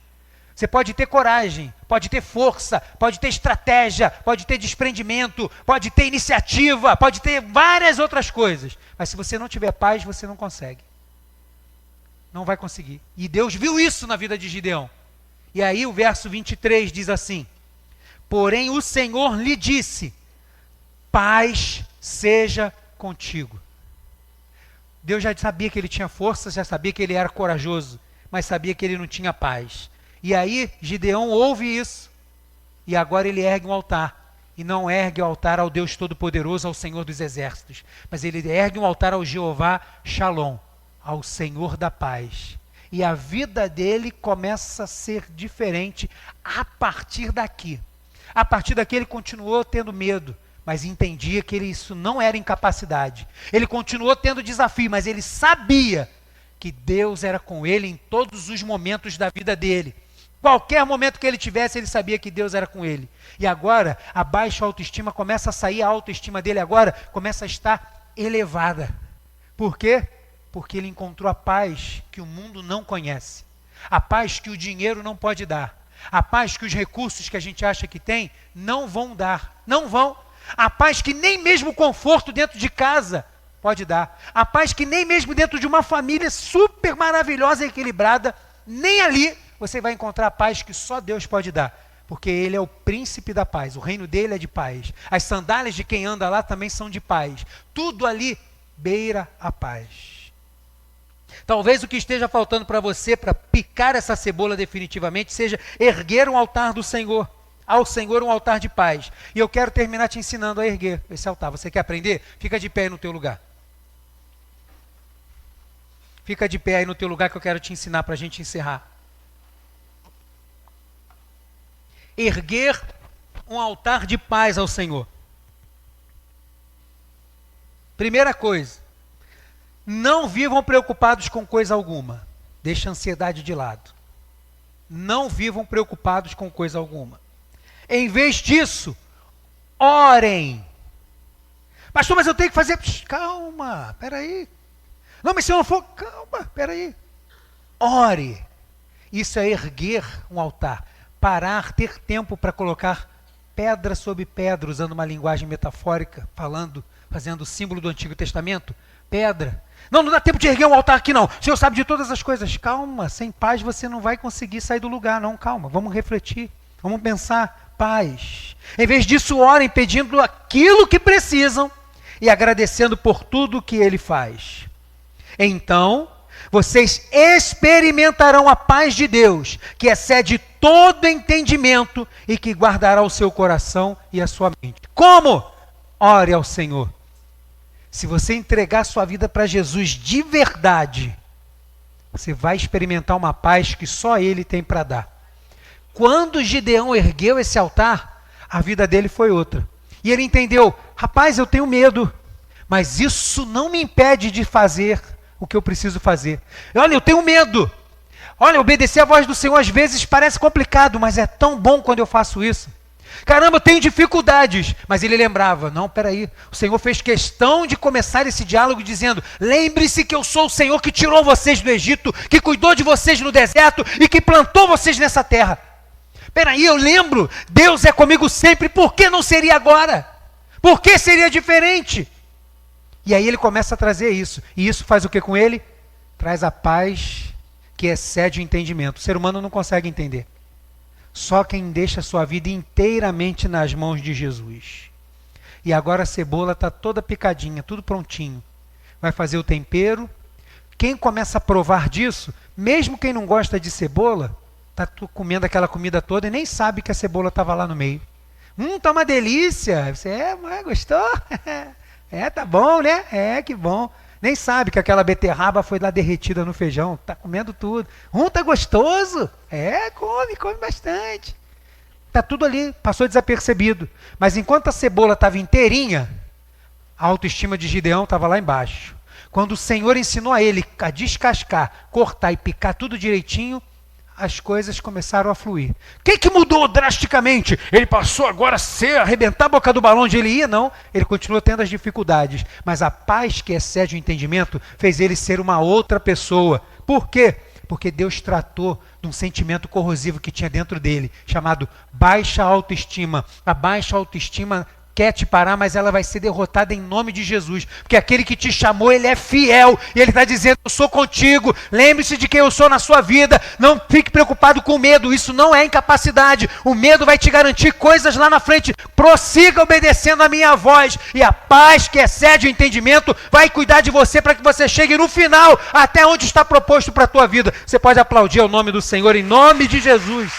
[SPEAKER 1] Você pode ter coragem, pode ter força, pode ter estratégia, pode ter desprendimento, pode ter iniciativa, pode ter várias outras coisas. Mas se você não tiver paz, você não consegue. Não vai conseguir. E Deus viu isso na vida de Gideão. E aí o verso 23 diz assim: Porém o Senhor lhe disse, paz seja contigo. Deus já sabia que ele tinha força, já sabia que ele era corajoso, mas sabia que ele não tinha paz. E aí Gideão ouve isso, e agora ele ergue um altar. E não ergue o altar ao Deus Todo-Poderoso, ao Senhor dos Exércitos, mas ele ergue um altar ao Jeová Shalom, ao Senhor da paz. E a vida dele começa a ser diferente a partir daqui. A partir daqui ele continuou tendo medo, mas entendia que isso não era incapacidade. Ele continuou tendo desafio, mas ele sabia que Deus era com ele em todos os momentos da vida dele. Qualquer momento que ele tivesse, ele sabia que Deus era com ele. E agora, a baixa autoestima começa a sair, a autoestima dele agora começa a estar elevada. Por quê? Porque ele encontrou a paz que o mundo não conhece. A paz que o dinheiro não pode dar. A paz que os recursos que a gente acha que tem não vão dar. Não vão. A paz que nem mesmo o conforto dentro de casa pode dar. A paz que nem mesmo dentro de uma família super maravilhosa e equilibrada, nem ali você vai encontrar a paz que só Deus pode dar. Porque Ele é o príncipe da paz. O reino dele é de paz. As sandálias de quem anda lá também são de paz. Tudo ali beira a paz. Talvez o que esteja faltando para você, para picar essa cebola definitivamente, seja erguer um altar do Senhor. Ao Senhor um altar de paz. E eu quero terminar te ensinando a erguer esse altar. Você quer aprender? Fica de pé aí no teu lugar. Fica de pé aí no teu lugar que eu quero te ensinar para a gente encerrar. Erguer um altar de paz ao Senhor. Primeira coisa, não vivam preocupados com coisa alguma. Deixa a ansiedade de lado. Não vivam preocupados com coisa alguma. Em vez disso, orem. Pastor, mas eu tenho que fazer... Calma, peraí. Não, mas se eu não for... Calma, peraí. Ore. Isso é erguer um altar. Parar, ter tempo para colocar pedra sobre pedra, usando uma linguagem metafórica, fazendo o símbolo do Antigo Testamento. Pedra. Não dá tempo de erguer um altar aqui não. O Senhor sabe de todas as coisas. Calma, sem paz você não vai conseguir sair do lugar, não. Calma, vamos refletir. Vamos pensar. Paz. Em vez disso, orem pedindo aquilo que precisam e agradecendo por tudo que Ele faz. Então, vocês experimentarão a paz de Deus, que excede todo entendimento e que guardará o seu coração e a sua mente. Como? Ore ao Senhor. Se você entregar sua vida para Jesus de verdade, você vai experimentar uma paz que só Ele tem para dar. Quando Gideão ergueu esse altar, a vida dele foi outra. E ele entendeu, rapaz, eu tenho medo, mas isso não me impede de fazer o que eu preciso fazer. Olha, eu tenho medo. Olha, obedecer a voz do Senhor às vezes parece complicado, mas é tão bom quando eu faço isso. Caramba, eu tenho dificuldades. Mas ele lembrava, não, peraí, o Senhor fez questão de começar esse diálogo dizendo, lembre-se que eu sou o Senhor que tirou vocês do Egito, que cuidou de vocês no deserto e que plantou vocês nessa terra. Peraí, eu lembro, Deus é comigo sempre, por que não seria agora? Por que seria diferente? E aí ele começa a trazer isso. E isso faz o que com ele? Traz a paz que excede o entendimento. O ser humano não consegue entender. Só quem deixa a sua vida inteiramente nas mãos de Jesus. E agora a cebola está toda picadinha, tudo prontinho. Vai fazer o tempero. Quem começa a provar disso, mesmo quem não gosta de cebola, está comendo aquela comida toda e nem sabe que a cebola estava lá no meio. Tá uma delícia. Você, gostou? Tá bom, né? Que bom. Nem sabe que aquela beterraba foi lá derretida no feijão. Tá comendo tudo. Tá gostoso? Come bastante. Tá tudo ali, passou desapercebido. Mas enquanto a cebola estava inteirinha, a autoestima de Gideão estava lá embaixo. Quando o Senhor ensinou a ele a descascar, cortar e picar tudo direitinho, as coisas começaram a fluir. O que mudou drasticamente? Ele passou agora a arrebentar a boca do balão onde ele ia? Não, ele continuou tendo as dificuldades. Mas a paz que excede o entendimento fez ele ser uma outra pessoa. Por quê? Porque Deus tratou de um sentimento corrosivo que tinha dentro dele, chamado baixa autoestima. A baixa autoestima quer te parar, mas ela vai ser derrotada em nome de Jesus, porque aquele que te chamou, ele é fiel, e ele está dizendo, eu sou contigo, lembre-se de quem eu sou na sua vida, não fique preocupado com medo, isso não é incapacidade, o medo vai te garantir coisas lá na frente, prossiga obedecendo a minha voz, e a paz que excede o entendimento, vai cuidar de você, para que você chegue no final, até onde está proposto para a tua vida. Você pode aplaudir o nome do Senhor, em nome de Jesus.